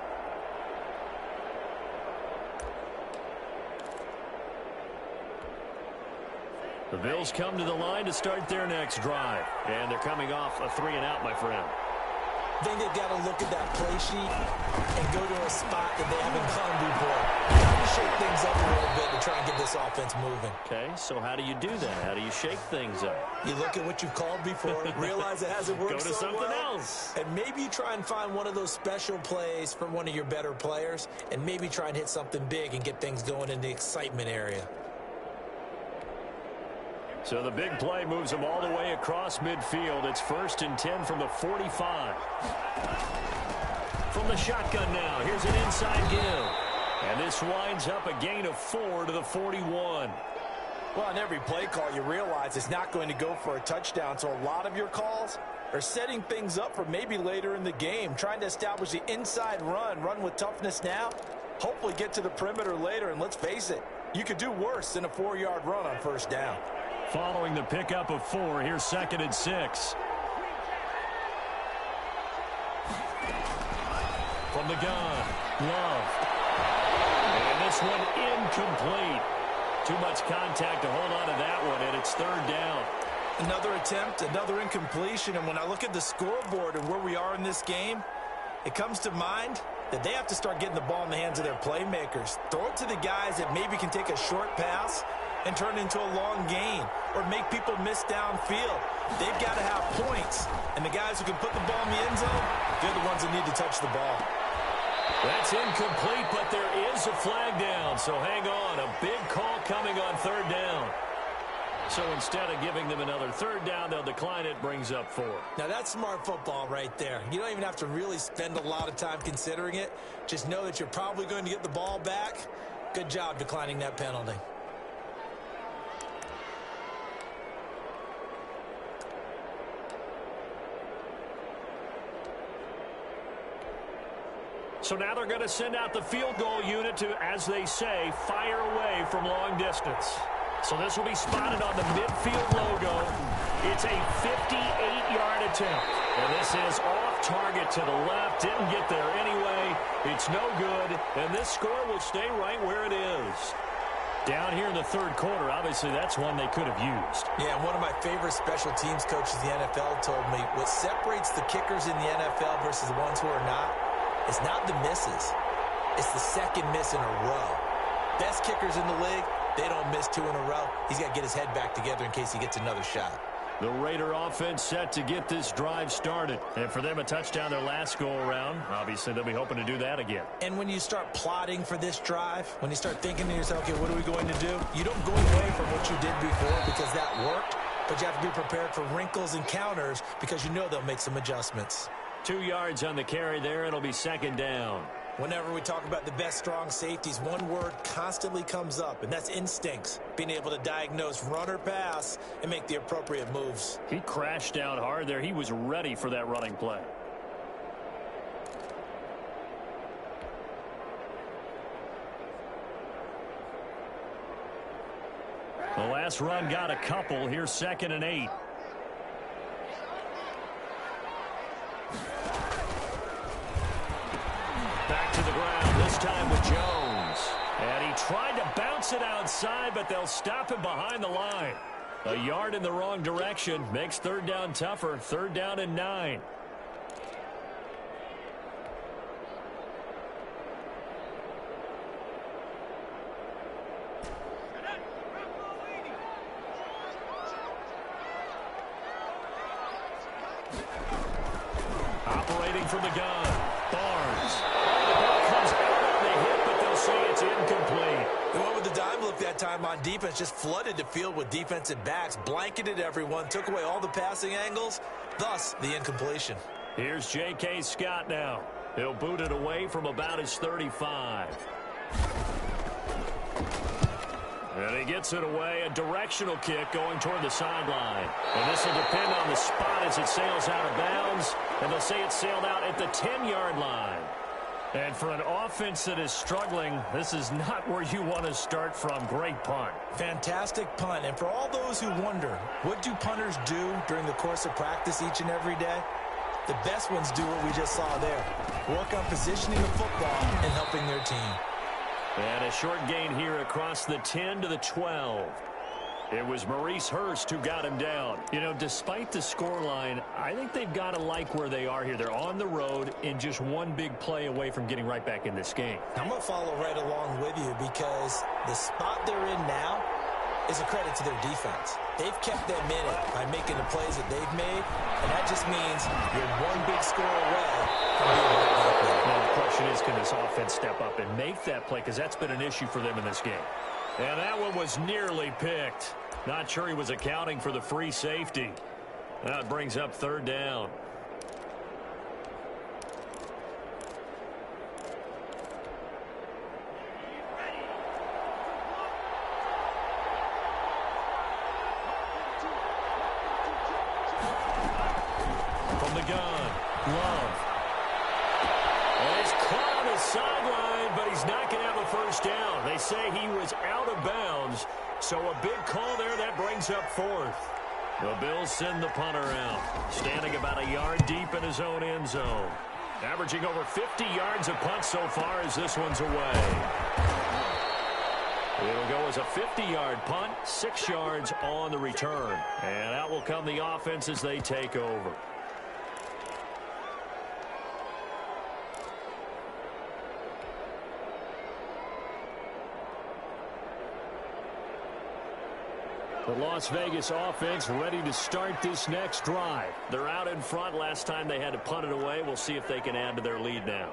The Bills come to the line to start their next drive. And they're coming off a 3-and-out, my friend. I think they've got to look at that play sheet and go to a spot that they haven't gone before. Trying to shake things up a little bit to try and get this offense moving. Okay, so how do you do that? How do you shake things up? You look at what you've called before, realize it hasn't worked Go to so something well, else. and maybe you try and find one of those special plays from one of your better players, and maybe try and hit something big and get things going in the excitement area. So the big play moves them all the way across midfield. It's 1st and 10 from the 45. From the shotgun now, here's an inside give. And this winds up a gain of 4 to the 41. Well, on every play call, you realize it's not going to go for a touchdown, so a lot of your calls are setting things up for maybe later in the game, trying to establish the inside run with toughness now, hopefully get to the perimeter later, and let's face it, you could do worse than a 4-yard run on 1st down. Following the pickup of 4, here's 2nd and 6. From the gun, Love. And this one incomplete. Too much contact to hold on to that one, and it's 3rd down. Another attempt, another incompletion, and when I look at the scoreboard and where we are in this game, it comes to mind that they have to start getting the ball in the hands of their playmakers. Throw it to the guys that maybe can take a short pass and turn it into a long gain or make people miss downfield. They've got to have points, and the guys who can put the ball in the end zone, they're the ones that need to touch the ball. That's incomplete, but there is a flag down, so hang on. A big call coming on 3rd down. So instead of giving them another 3rd down, they'll decline it, brings up 4. Now, that's smart football right there. You don't even have to really spend a lot of time considering it. Just know that you're probably going to get the ball back. Good job declining that penalty. So now they're going to send out the field goal unit to, as they say, fire away from long distance. So this will be spotted on the midfield logo. It's a 58-yard attempt. And this is off target to the left. Didn't get there anyway. It's no good. And this score will stay right where it is. Down here in the 3rd quarter, obviously that's one they could have used. Yeah, one of my favorite special teams coaches in the NFL told me what separates the kickers in the NFL versus the ones who are not, it's not the misses. It's the 2nd miss in a row. Best kickers in the league, they don't miss 2 in a row. He's got to get his head back together in case he gets another shot. The Raider offense set to get this drive started. And for them, a touchdown their last go-around. Obviously, they'll be hoping to do that again. And when you start plotting for this drive, when you start thinking to yourself, okay, what are we going to do? You don't go away from what you did before because that worked, but you have to be prepared for wrinkles and counters because you know they'll make some adjustments. 2 yards on the carry there. It'll be 2nd down. Whenever we talk about the best strong safeties, one word constantly comes up, and that's instincts. Being able to diagnose run or pass and make the appropriate moves. He crashed down hard there. He was ready for that running play. The last run got a couple. Here's 2nd and 8. Back to the ground, this time with Jones. And he tried to bounce it outside, but they'll stop him behind the line. A yard in the wrong direction makes 3rd down tougher. 3rd down and 9. Operating from the gun, Barnes. Comes out on the hit, but they'll say it's incomplete. The one with the dime look that time on defense just flooded the field with defensive backs, blanketed everyone, took away all the passing angles, thus the incompletion. Here's J.K. Scott now. He'll boot it away from about his 35. And he gets it away, a directional kick going toward the sideline. And this will depend on the spot as it sails out of bounds. And they'll say it sailed out at the 10-yard line. And for an offense that is struggling, this is not where you want to start from. Great punt. Fantastic punt. And for all those who wonder, what do punters do during the course of practice each and every day? The best ones do what we just saw there. Work on positioning the football and helping their team. And a short gain here across the 10 to the 12. It was Maurice Hurst who got him down. You know, despite the scoreline, I think they've got to like where they are here. They're on the road and just one big play away from getting right back in this game. I'm going to follow right along with you because the spot they're in now is a credit to their defense. They've kept them in it by making the plays that they've made, and that just means you're one big score away from being right back there. Now, the question is, can this offense step up and make that play? Because that's been an issue for them in this game. And that one was nearly picked. Not sure he was accounting for the free safety. That brings up third down. From the gun, Love. And he's caught on the sideline, but he's not going to have a first down. They say he was out of bounds, so a big call there. That brings up fourth. The Bills send the punter out, standing about a yard deep in his own end zone. Averaging over 50 yards a punt so far as this one's away. It'll go as a 50-yard punt, 6 yards on the return. And out will come the offense as they take over. The Las Vegas offense ready to start this next drive. They're out in front. Last time they had to punt it away. We'll see if they can add to their lead now.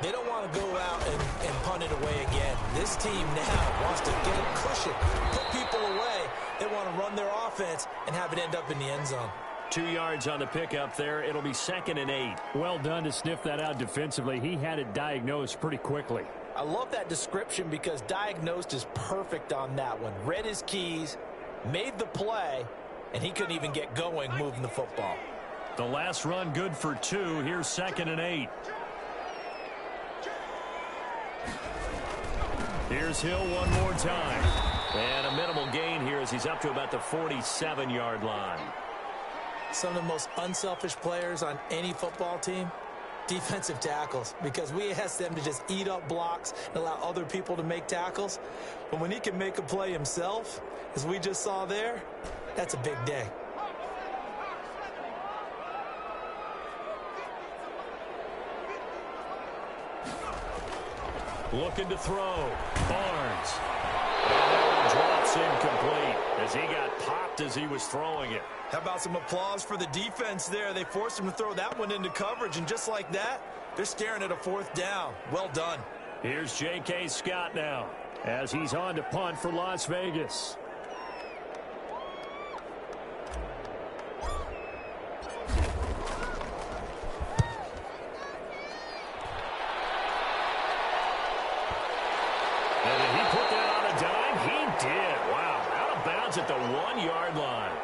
They don't want to go out and punt it away again. This team now wants to get a cushion, put people away. They want to run their offense and have it end up in the end zone. 2 yards on the pickup there. It'll be 2nd and 8. Well done to sniff that out defensively. He had it diagnosed pretty quickly. I love that description because diagnosed is perfect on that one. Read his keys, made the play, and he couldn't even get going moving the football. The last run good for 2. Here's 2nd and 8. Here's Hill one more time. And a minimal gain here as he's up to about the 47-yard line. Some of the most unselfish players on any football team, defensive tackles, because we ask them to just eat up blocks and allow other people to make tackles. But when he can make a play himself, as we just saw there, that's a big day. Looking to throw. Barnes. And drops incomplete as he got popped as he was throwing it. How about some applause for the defense there? They forced him to throw that one into coverage, and just like that, they're staring at a 4th down. Well done. Here's J.K. Scott now as he's on to punt for Las Vegas. At the 1-yard line.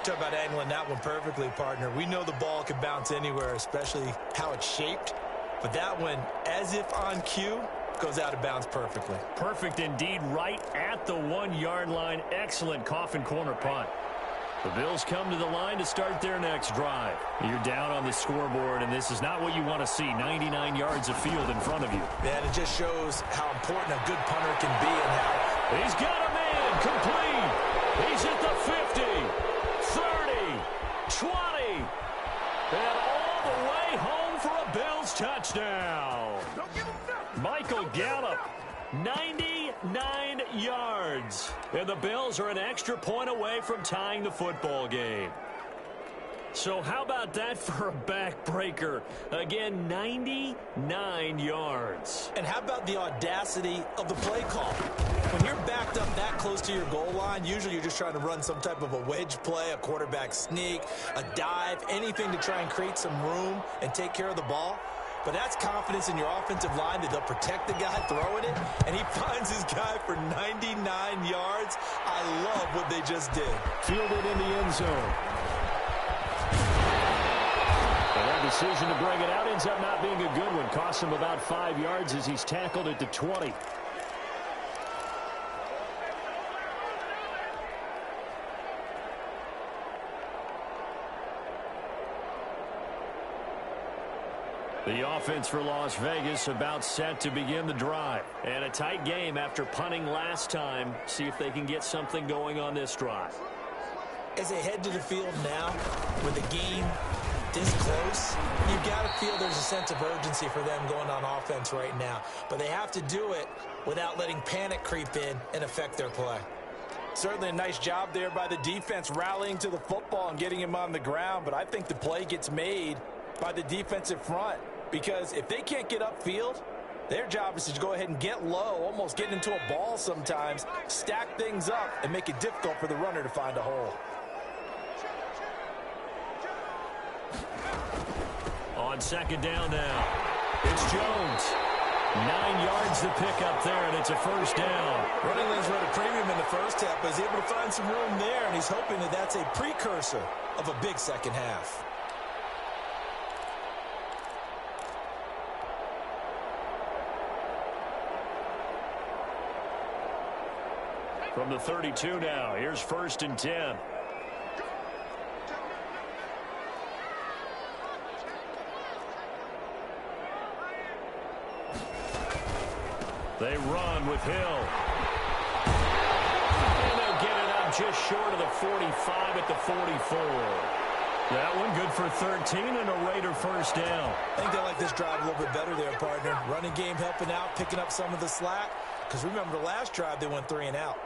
Talk about angling that one perfectly, partner. We know the ball can bounce anywhere, especially how it's shaped. But that one, as if on cue, goes out of bounds perfectly. Perfect indeed, right at the 1-yard line. Excellent coffin corner punt. The Bills come to the line to start their next drive. You're down on the scoreboard, and this is not what you want to see. 99 yards of field in front of you. Man, it just shows how important a good punter can be and how... He's got a man complete. He's at the 50, 30, 20, and all the way home for a Bills touchdown. Michael Gallup, 99 yards. And the Bills are an extra point away from tying the football game. So how about that for a backbreaker? Again, 99 yards. And how about the audacity of the play call? When you're backed up that close to your goal line, usually you're just trying to run some type of a wedge play, a quarterback sneak, a dive, anything to try and create some room and take care of the ball. But that's confidence in your offensive line that they'll protect the guy throwing it, and he finds his guy for 99 yards. I love what they just did. Fielded in the end zone. And that decision to bring it out ends up not being a good one. Costs him about 5 yards as he's tackled at the 20. The offense for Las Vegas about set to begin the drive. And a tight game after punting last time. See if they can get something going on this drive. As they head to the field now, with the game this close, you've got to feel there's a sense of urgency for them going on offense right now. But they have to do it without letting panic creep in and affect their play. Certainly a nice job there by the defense rallying to the football and getting him on the ground. But I think the play gets made by the defensive front, because if they can't get upfield, their job is to go ahead and get low, almost get into a ball sometimes, stack things up, and make it difficult for the runner to find a hole. On second down now, it's Jones. 9 yards to pick up there, and it's a first down. Running lanes were at a premium in the first half, but he's able to find some room there, and he's hoping that that's a precursor of a big second half. From the 32 now, here's 1st and 10. They run with Hill. And they'll get it up just short of the 45 at the 44. That one good for 13 and a Raider first down. I think they like this drive a little bit better there, partner. Running game helping out, picking up some of the slack. Because remember, the last drive they went 3 and out.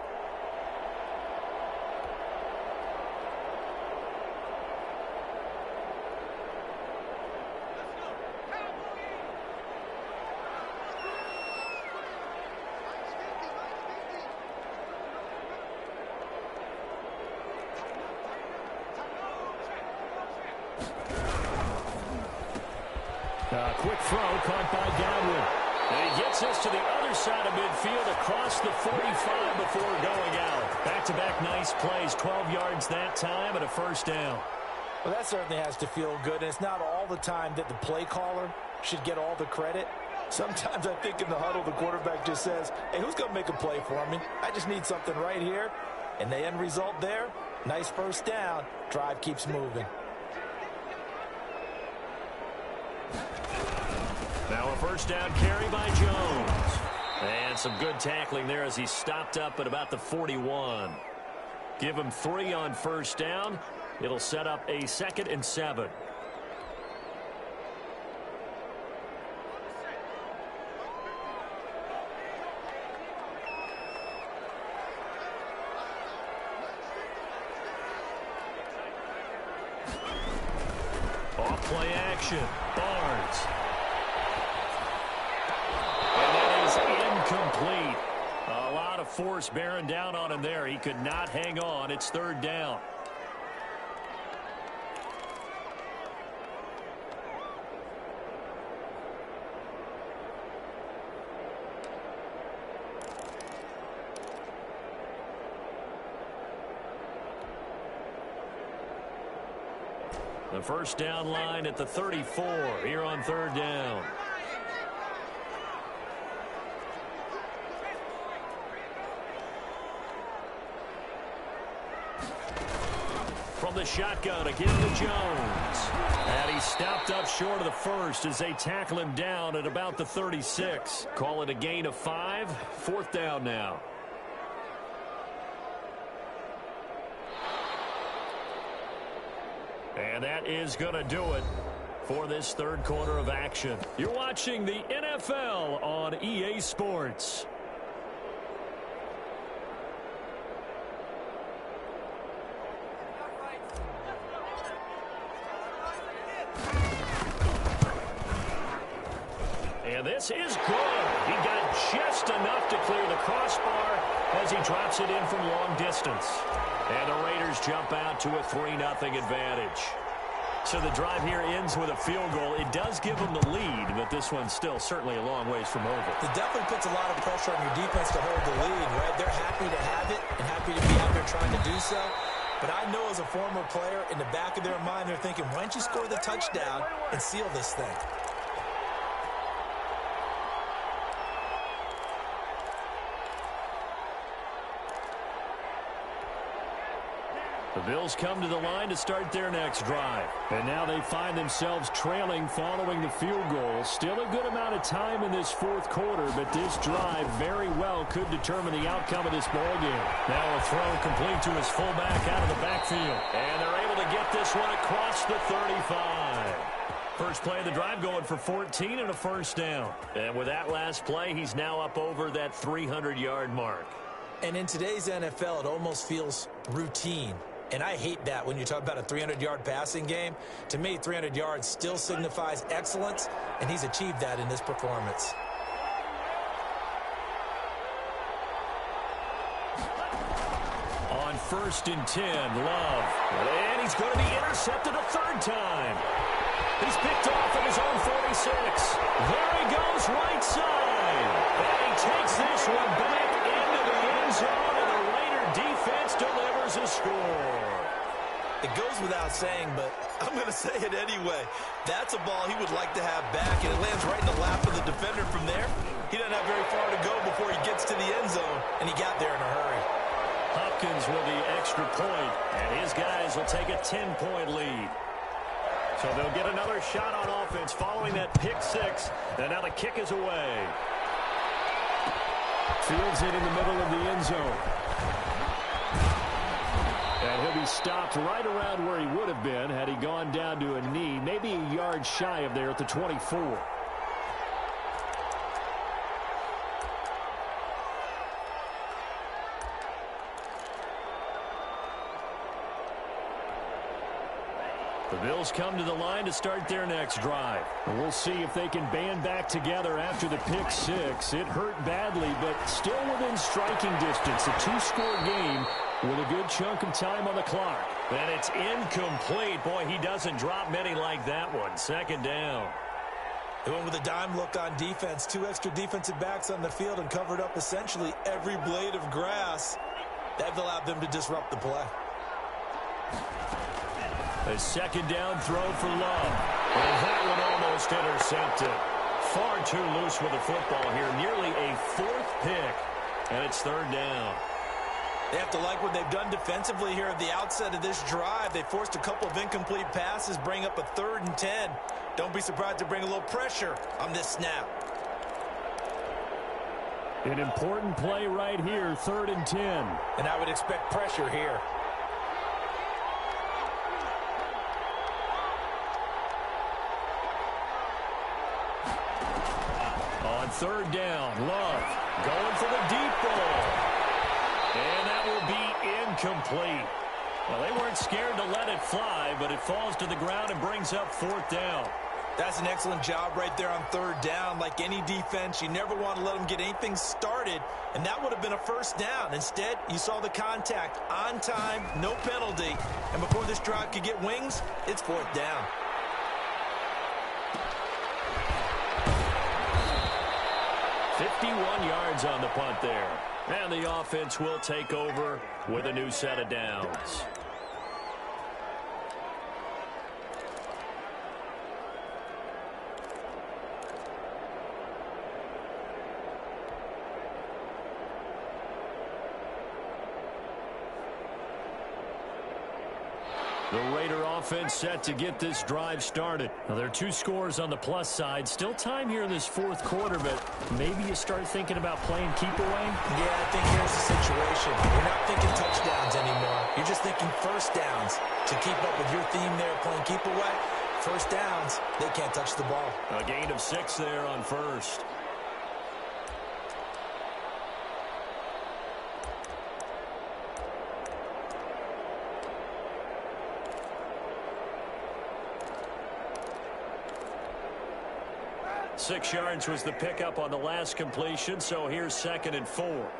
Quick throw caught by Godwin. And he gets this to the other side of midfield across the 45 before going out. Back-to-back nice plays, 12 yards that time and a first down. Well, that certainly has to feel good, and it's not all the time that the play caller should get all the credit. Sometimes I think in the huddle, the quarterback just says, hey, who's going to make a play for me? I just need something right here. And the end result there, nice first down. Drive keeps moving. Now a first down carry by Jones. And some good tackling there as he stopped up at about the 41. Give him 3 on first down. It'll set up a 2nd and 7. Off play action. Barnes. Incomplete. A lot of force bearing down on him there. He could not hang on. It's 3rd down. The first down line at the 34 here on 3rd down. From the shotgun again to Jones. And he stopped up short of the first as they tackle him down at about the 36. Call it a gain of 5. 4th down now. And that is going to do it for this 3rd quarter of action. You're watching the NFL on EA Sports. And this is good. He got just enough to clear the crossbar as he drops it in from long distance. And the Raiders jump out to a 3-0 advantage. So the drive here ends with a field goal. It does give them the lead, but this one's still certainly a long ways from over. It definitely puts a lot of pressure on your defense to hold the lead, right? They're happy to have it and happy to be out there trying to do so. But I know as a former player, in the back of their mind, they're thinking, why don't you score the touchdown and seal this thing? The Bills come to the line to start their next drive. And now they find themselves trailing following the field goal. Still a good amount of time in this fourth quarter, but this drive very well could determine the outcome of this ball game. Now a throw complete to his fullback out of the backfield. And they're able to get this one across the 35. First play of the drive going for 14 and a first down. And with that last play, he's now up over that 300-yard mark. And in today's NFL, it almost feels routine. And I hate that when you talk about a 300-yard passing game. To me, 300 yards still signifies excellence, and he's achieved that in this performance. On 1st and 10, Love. And he's going to be intercepted a third time. He's picked off at his own 46. There he goes, right side. And he takes this one back into the end zone, and the Raider defense delivers a score. It goes without saying, but I'm going to say it anyway. That's a ball he would like to have back, and it lands right in the lap of the defender from there. He doesn't have very far to go before he gets to the end zone, and he got there in a hurry. Hopkins with the extra point, and his guys will take a 10-point lead. So they'll get another shot on offense following that pick six, and now the kick is away. Fields it in the middle of the end zone. And he'll be stopped right around where he would have been had he gone down to a knee, maybe a yard shy of there at the 24. The Bills come to the line to start their next drive. And we'll see if they can band back together after the pick six. It hurt badly, but still within striking distance. A two-score game with a good chunk of time on the clock. And it's incomplete. Boy, he doesn't drop many like that one. Second down. They went with a dime look on defense. 2 extra defensive backs on the field and covered up essentially every blade of grass. That allowed them to disrupt the play. A second down throw for Love. And that one almost intercepted. Far too loose with the football here. Nearly a 4th pick. And it's third down. They have to like what they've done defensively here at the outset of this drive. They forced a couple of incomplete passes, bring up a 3rd and 10. Don't be surprised to bring a little pressure on this snap. An important play right here, 3rd and 10. And I would expect pressure here. On 3rd down, Love going for the deep ball. And that will be incomplete. Well, they weren't scared to let it fly, but it falls to the ground and brings up 4th down. That's an excellent job right there on 3rd down. Like any defense, you never want to let them get anything started, and that would have been a first down. Instead, you saw the contact on time, no penalty, and before this drive could get wings, it's 4th down. .51 yards on the punt there. And the offense will take over with a new set of downs. The Raider offense set to get this drive started. Now, there are 2 scores on the plus side. Still time here in this 4th quarter, but maybe you start thinking about playing keep away? Yeah, I think here's the situation. You're not thinking touchdowns anymore. You're just thinking first downs. To keep up with your theme there, playing keep away, first downs, they can't touch the ball. A gain of 6 there on first. Six yards was the pickup on the last completion, so here's 2nd and 4.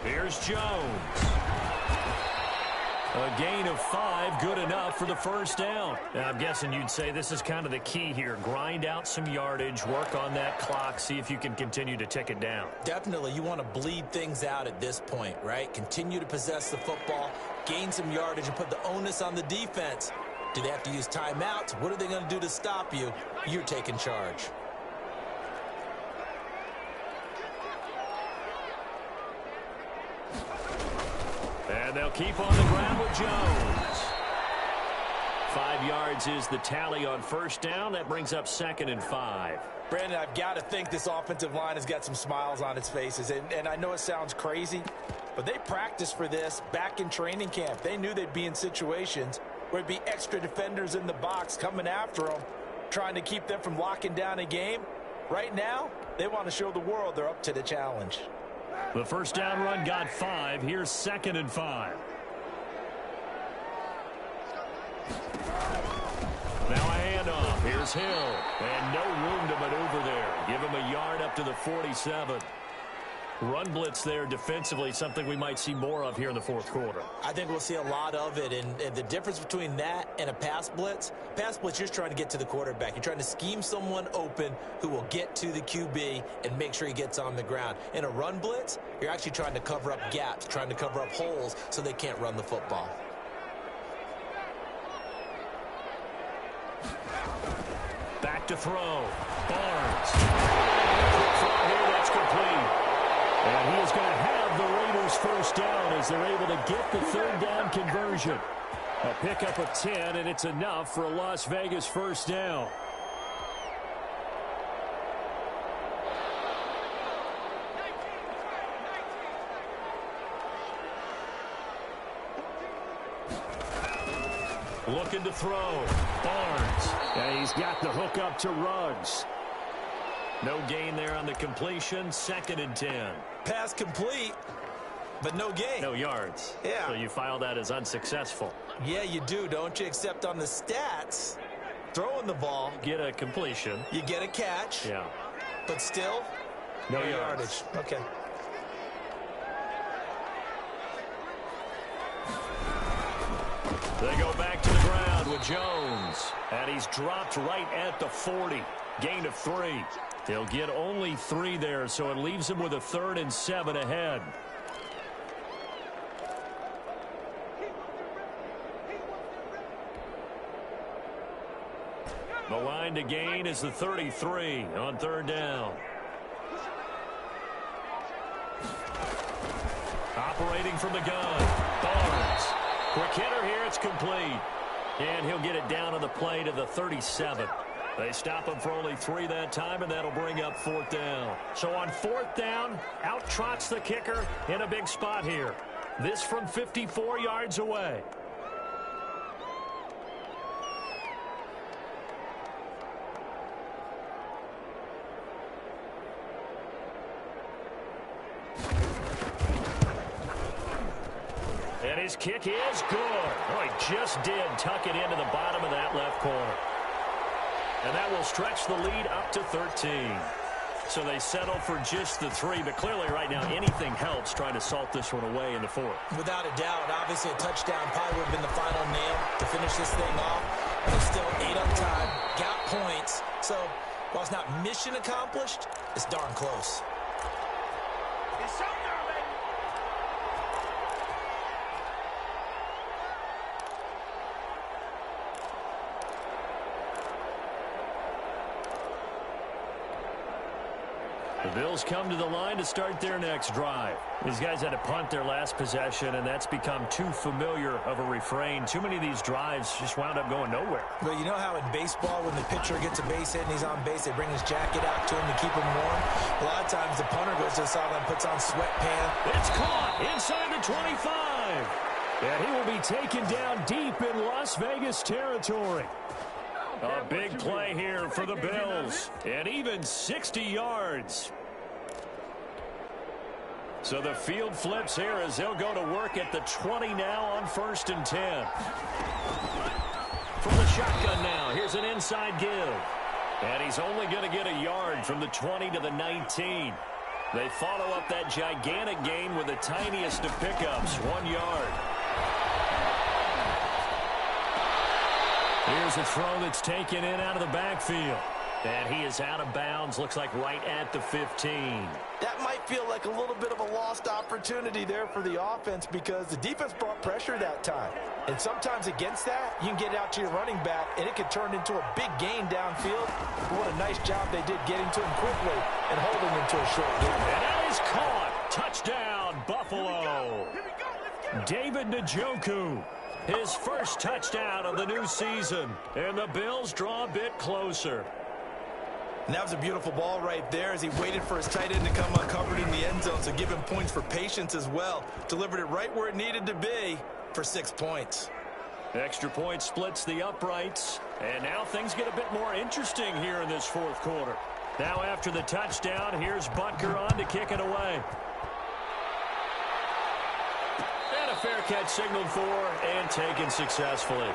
Here's Jones. A gain of 5, good enough for the first down. Now, I'm guessing you'd say this is kind of the key here. Grind out some yardage, work on that clock, see if you can continue to tick it down. Definitely, you want to bleed things out at this point, right? Continue to possess the football, gain some yardage, and put the onus on the defense. Do they have to use timeouts? What are they going to do to stop you? You're taking charge. And they'll keep on the ground with Jones. 5 yards is the tally on first down. That brings up 2nd and 5. Brandon, I've got to think this offensive line has got some smiles on its faces. And I know it sounds crazy, but they practiced for this back in training camp. They knew they'd be in situations where there'd be extra defenders in the box coming after them, trying to keep them from locking down a game. Right now, they want to show the world they're up to the challenge. The first down run got 5. Here's 2nd and 5. Now a handoff. Here's Hill. And no room to maneuver there. Give him a yard up to the 47. Run blitz there defensively, something we might see more of here in the fourth quarter. I think we'll see a lot of it. And the difference between that and a pass blitz, you're just trying to get to the quarterback. You're trying to scheme someone open who will get to the QB and make sure he gets on the ground. In a run blitz, you're actually trying to cover up gaps, trying to cover up holes so they can't run the football. Back to throw. Barnes. Quick throw here, that's complete. And he is going to have the Raiders first down as they're able to get the third down conversion. A pickup of 10, and it's enough for a Las Vegas first down. Looking to throw. Barnes. And he's got the hook up to Ruggs. No gain there on the completion. 2nd and 10. Pass complete, but no gain. No yards. Yeah. So you file that as unsuccessful. Yeah, you do, don't you? Except on the stats, throwing the ball. Get a completion. You get a catch. Yeah. But still, no yardage. Okay. They go back to the ground with Jones. And he's dropped right at the 40. Gain of 3. They'll get only 3 there, so it leaves them with a 3rd and 7 ahead. The line to gain is the 33 on 3rd down. Operating from the gun. Barnes. Quick hitter here. It's complete. And he'll get it down on the play to the 37. They stop him for only 3 that time, and that'll bring up 4th down. So on 4th down, out trots the kicker in a big spot here. This from 54 yards away. And his kick is good. Oh, he just did tuck it into the bottom of that left corner. And that will stretch the lead up to 13. So they settle for just the 3, but clearly right now anything helps trying to salt this one away in the 4th. Without a doubt, obviously a touchdown probably would have been the final nail to finish this thing off. But it's still 8 up time, got points. So while it's not mission accomplished, it's darn close. The Bills come to the line to start their next drive. These guys had to punt their last possession, and that's become too familiar of a refrain. Too many of these drives just wound up going nowhere. But you know how in baseball, when the pitcher gets a base hit and he's on base, they bring his jacket out to him to keep him warm? A lot of times the punter goes to the sideline, puts on sweatpants. It's caught inside the 25. And he will be taken down deep in Las Vegas territory. A big play here for the Bills. And even 60 yards. So the field flips here as they'll go to work at the 20 now on 1st and 10. From the shotgun now, here's an inside give. And he's only going to get a yard from the 20 to the 19. They follow up that gigantic gain with the tiniest of pickups, 1 yard. Here's a throw that's taken in out of the backfield. And he is out of bounds, looks like right at the 15. That might feel like a little bit of a lost opportunity there for the offense because the defense brought pressure that time. And sometimes against that, you can get out to your running back, and it could turn into a big gain downfield. But what a nice job they did getting to him quickly and holding him to a short gain. And that is caught. Touchdown, Buffalo. Here we go. Let's get David Njoku, his first touchdown of the new season. And the Bills draw a bit closer. And that was a beautiful ball right there as he waited for his tight end to come uncovered in the end zone. So give him points for patience as well. Delivered it right where it needed to be for 6 points. Extra point splits the uprights. And now things get a bit more interesting here in this fourth quarter. Now after the touchdown, here's Butker on to kick it away. And a fair catch signaled for and taken successfully.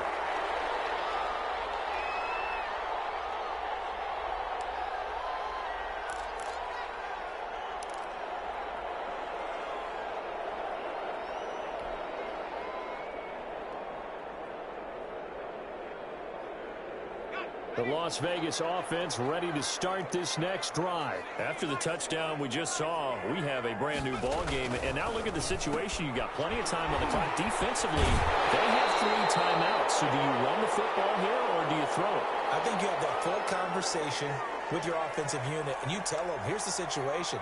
The Las Vegas offense ready to start this next drive. After the touchdown we just saw, we have a brand new ball game. And now look at the situation. You got plenty of time on the clock. Defensively, they have 3 timeouts. So do you run the football here or do you throw it? I think you have that full conversation with your offensive unit, and you tell them, here's the situation.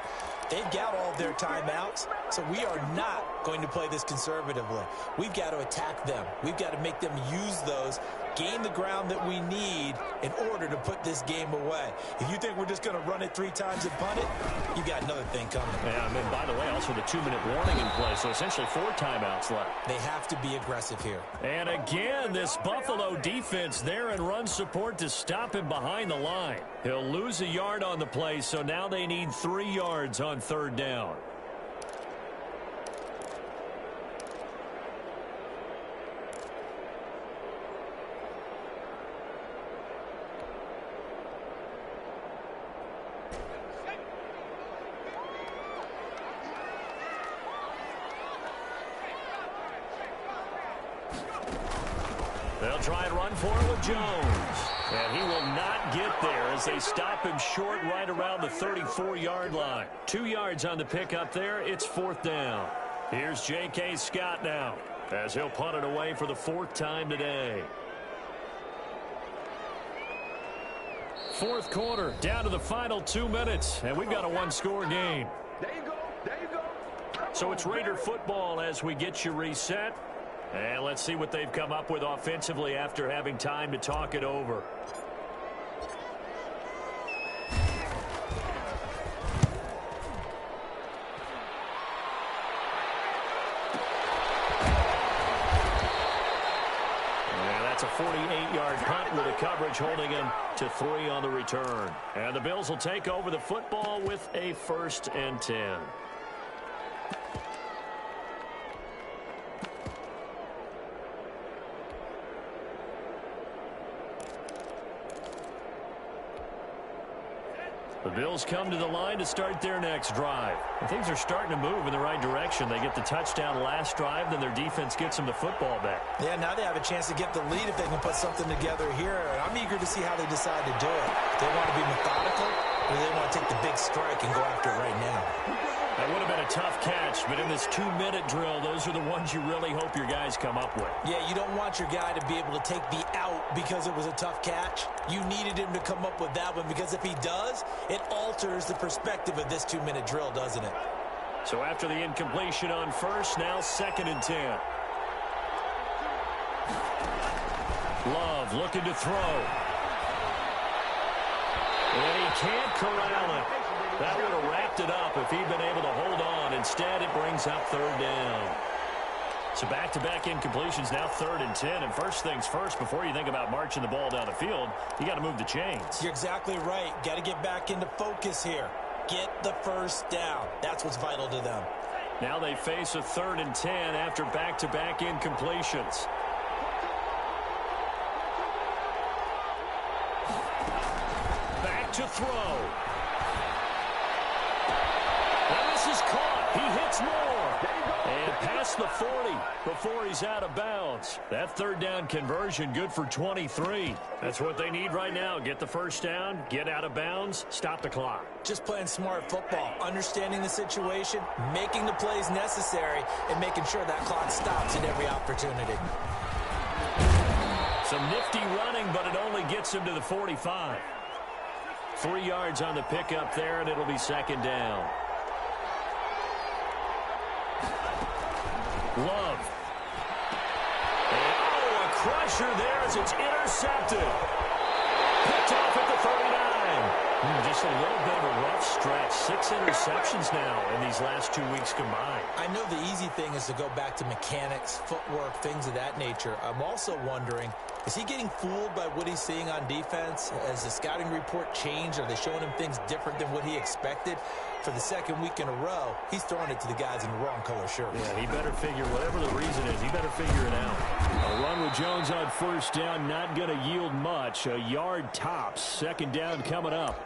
They've got all of their timeouts, so we are not going to play this conservatively. We've got to attack them. We've got to make them use those, gain the ground that we need in order to put this game away. If you think we're just going to run it 3 times and punt it, you got another thing coming. Yeah, and by the way, also the 2-minute warning in play, so essentially 4 timeouts left. They have to be aggressive here. And again, this Buffalo defense there in run support to stop him behind the line. He'll lose a yard on the play, so now they need 3 yards on 3rd down. They'll try and run for it with Jones. And he will not get there as they stop him short right around the 34-yard line. 2 yards on the pickup there. It's 4th down. Here's J.K. Scott now as he'll punt it away for the 4th time today. 4th quarter, down to the final 2 minutes, and we've got a 1-score game. There you go. There you go. So it's Raider football as we get you reset. And let's see what they've come up with offensively after having time to talk it over. And that's a 48-yard punt with a coverage holding him to 3 on the return. And the Bills will take over the football with a 1st and 10. The Bills come to the line to start their next drive. And things are starting to move in the right direction. They get the touchdown last drive, then their defense gets them the football back. Yeah, now they have a chance to get the lead if they can put something together here. And I'm eager to see how they decide to do it. They want to be methodical, or they want to take the big strike and go after it right now. That would have been a tough catch, but in this 2-minute drill, those are the ones you really hope your guys come up with. Yeah, you don't want your guy to be able to take the out because it was a tough catch. You needed him to come up with that one because if he does, it alters the perspective of this 2-minute drill, doesn't it? So after the incompletion on 1st, now 2nd and 10. Love looking to throw. And he can't corral it. That would have wrapped it up if he'd been able to hold on. Instead, it brings up 3rd down. So back-to-back incompletions, now 3rd and 10. And first things first, before you think about marching the ball down the field, you got to move the chains. You're exactly right. Got to get back into focus here. Get the 1st down. That's what's vital to them. Now they face a 3rd and 10 after back-to-back incompletions. Back to throw. And this is caught. He hits more. And past the 40 before he's out of bounds. That 3rd down conversion good for 23. That's what they need right now. Get the 1st down, get out of bounds, stop the clock. Just playing smart football, understanding the situation, making the plays necessary, and making sure that clock stops at every opportunity. Some nifty running, but it only gets him to the 45. 3 yards on the pickup there, and it'll be 2nd down. Love pressure there as it's intercepted. Picked off at the 39. Just a little bit of a rough stretch. 6 interceptions now in these last 2 weeks combined. I know the easy thing is to go back to mechanics, footwork, things of that nature. I'm also wondering, is he getting fooled by what he's seeing on defense? Has the scouting report changed? Are they showing him things different than what he expected? For the second week in a row, he's throwing it to the guys in the wrong color shirts. Yeah, he better figure, whatever the reason is, he better figure it out. A run with Jones on first down, not going to yield much. A yard tops. Second down coming up.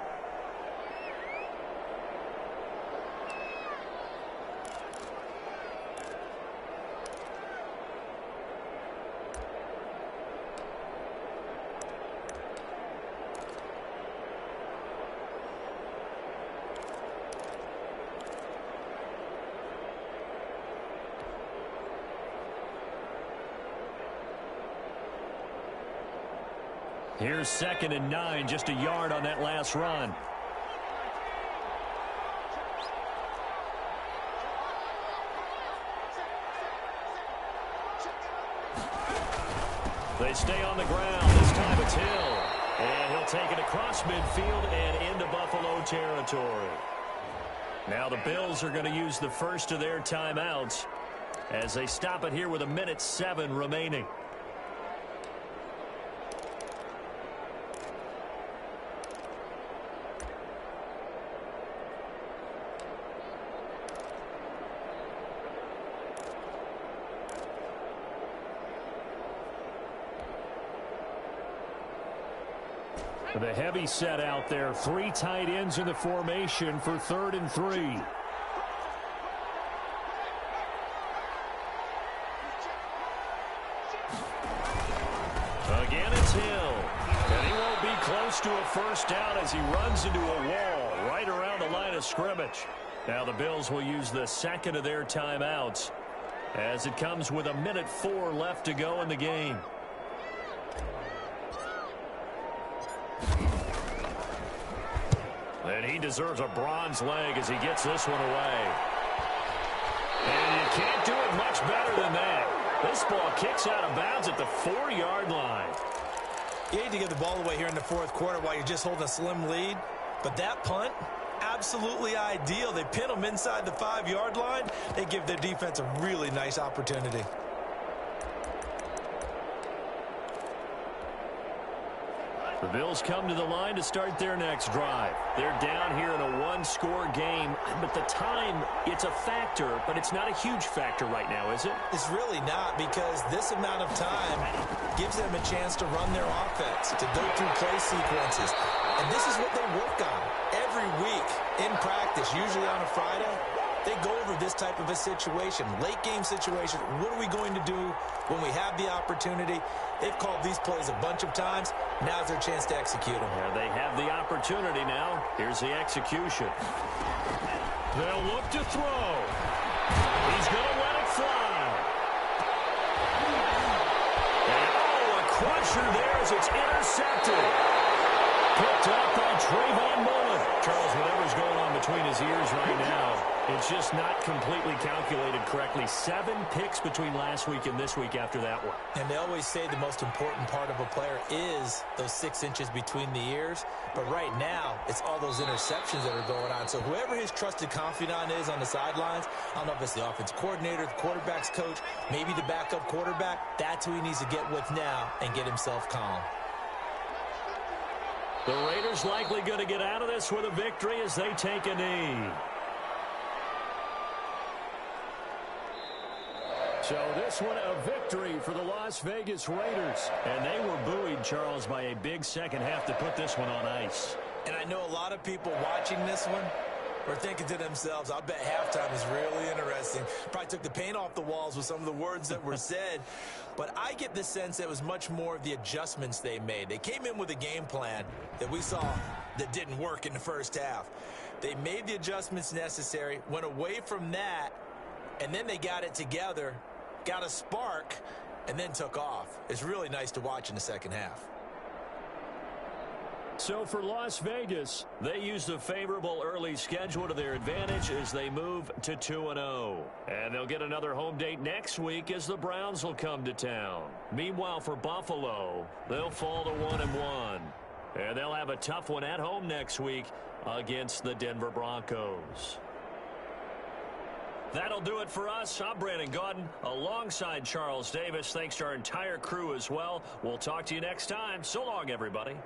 Here's 2nd and 9, just a yard on that last run. They stay on the ground. This time it's Hill. And he'll take it across midfield and into Buffalo territory. Now the Bills are going to use the first of their timeouts as they stop it here with 1:07 remaining. The heavy set out there. 3 tight ends in the formation for 3rd and 3. Again, it's Hill. And he won't be close to a first down as he runs into a wall right around the line of scrimmage. Now the Bills will use the second of their timeouts as it comes with 1:04 left to go in the game. And he deserves a bronze leg as he gets this one away. And you can't do it much better than that. This ball kicks out of bounds at the 4-yard line. You hate to give the ball away here in the 4th quarter while you're just holding a slim lead. But that punt, absolutely ideal. They pin them inside the 5-yard line. They give their defense a really nice opportunity. The Bills come to the line to start their next drive. They're down here in a 1-score game, but the time, it's a factor, but it's not a huge factor right now, is it? It's really not, because this amount of time gives them a chance to run their offense, to go through play sequences. And this is what they work on every week in practice, usually on a Friday. They go over this type of a situation, late game situation. What are we going to do when we have the opportunity? They've called these plays a bunch of times. Now's their chance to execute them. Yeah, they have the opportunity now. Here's the execution. They'll look to throw. He's going to let it fly. And a crusher there as it's intercepted. Picked up by Trayvon Mullen. Charles, whatever's going on between his ears right now, it's just not completely calculated correctly. 7 picks between last week and this week after that one. And they always say the most important part of a player is those 6 inches between the ears. But right now, it's all those interceptions that are going on. So whoever his trusted confidant is on the sidelines, I don't know if it's the offense coordinator, the quarterback's coach, maybe the backup quarterback, that's who he needs to get with now and get himself calm. The Raiders likely going to get out of this with a victory as they take a knee. So this one a victory for the Las Vegas Raiders. And they were buoyed, Charles, by a big second half to put this one on ice. And I know a lot of people watching this one are thinking to themselves, I'll bet halftime is really interesting. Probably took the paint off the walls with some of the words that were said. But I get the sense that it was much more of the adjustments they made. They came in with a game plan that we saw that didn't work in the first half. They made the adjustments necessary, went away from that, and then they got it together, got a spark, and then took off. It's really nice to watch in the second half. So for Las Vegas, they use the favorable early schedule to their advantage as they move to 2-0. And they'll get another home date next week as the Browns will come to town. Meanwhile, for Buffalo, they'll fall to 1-1. And they'll have a tough one at home next week against the Denver Broncos. That'll do it for us. I'm Brandon Gaudin alongside Charles Davis. Thanks to our entire crew as well. We'll talk to you next time. So long, everybody.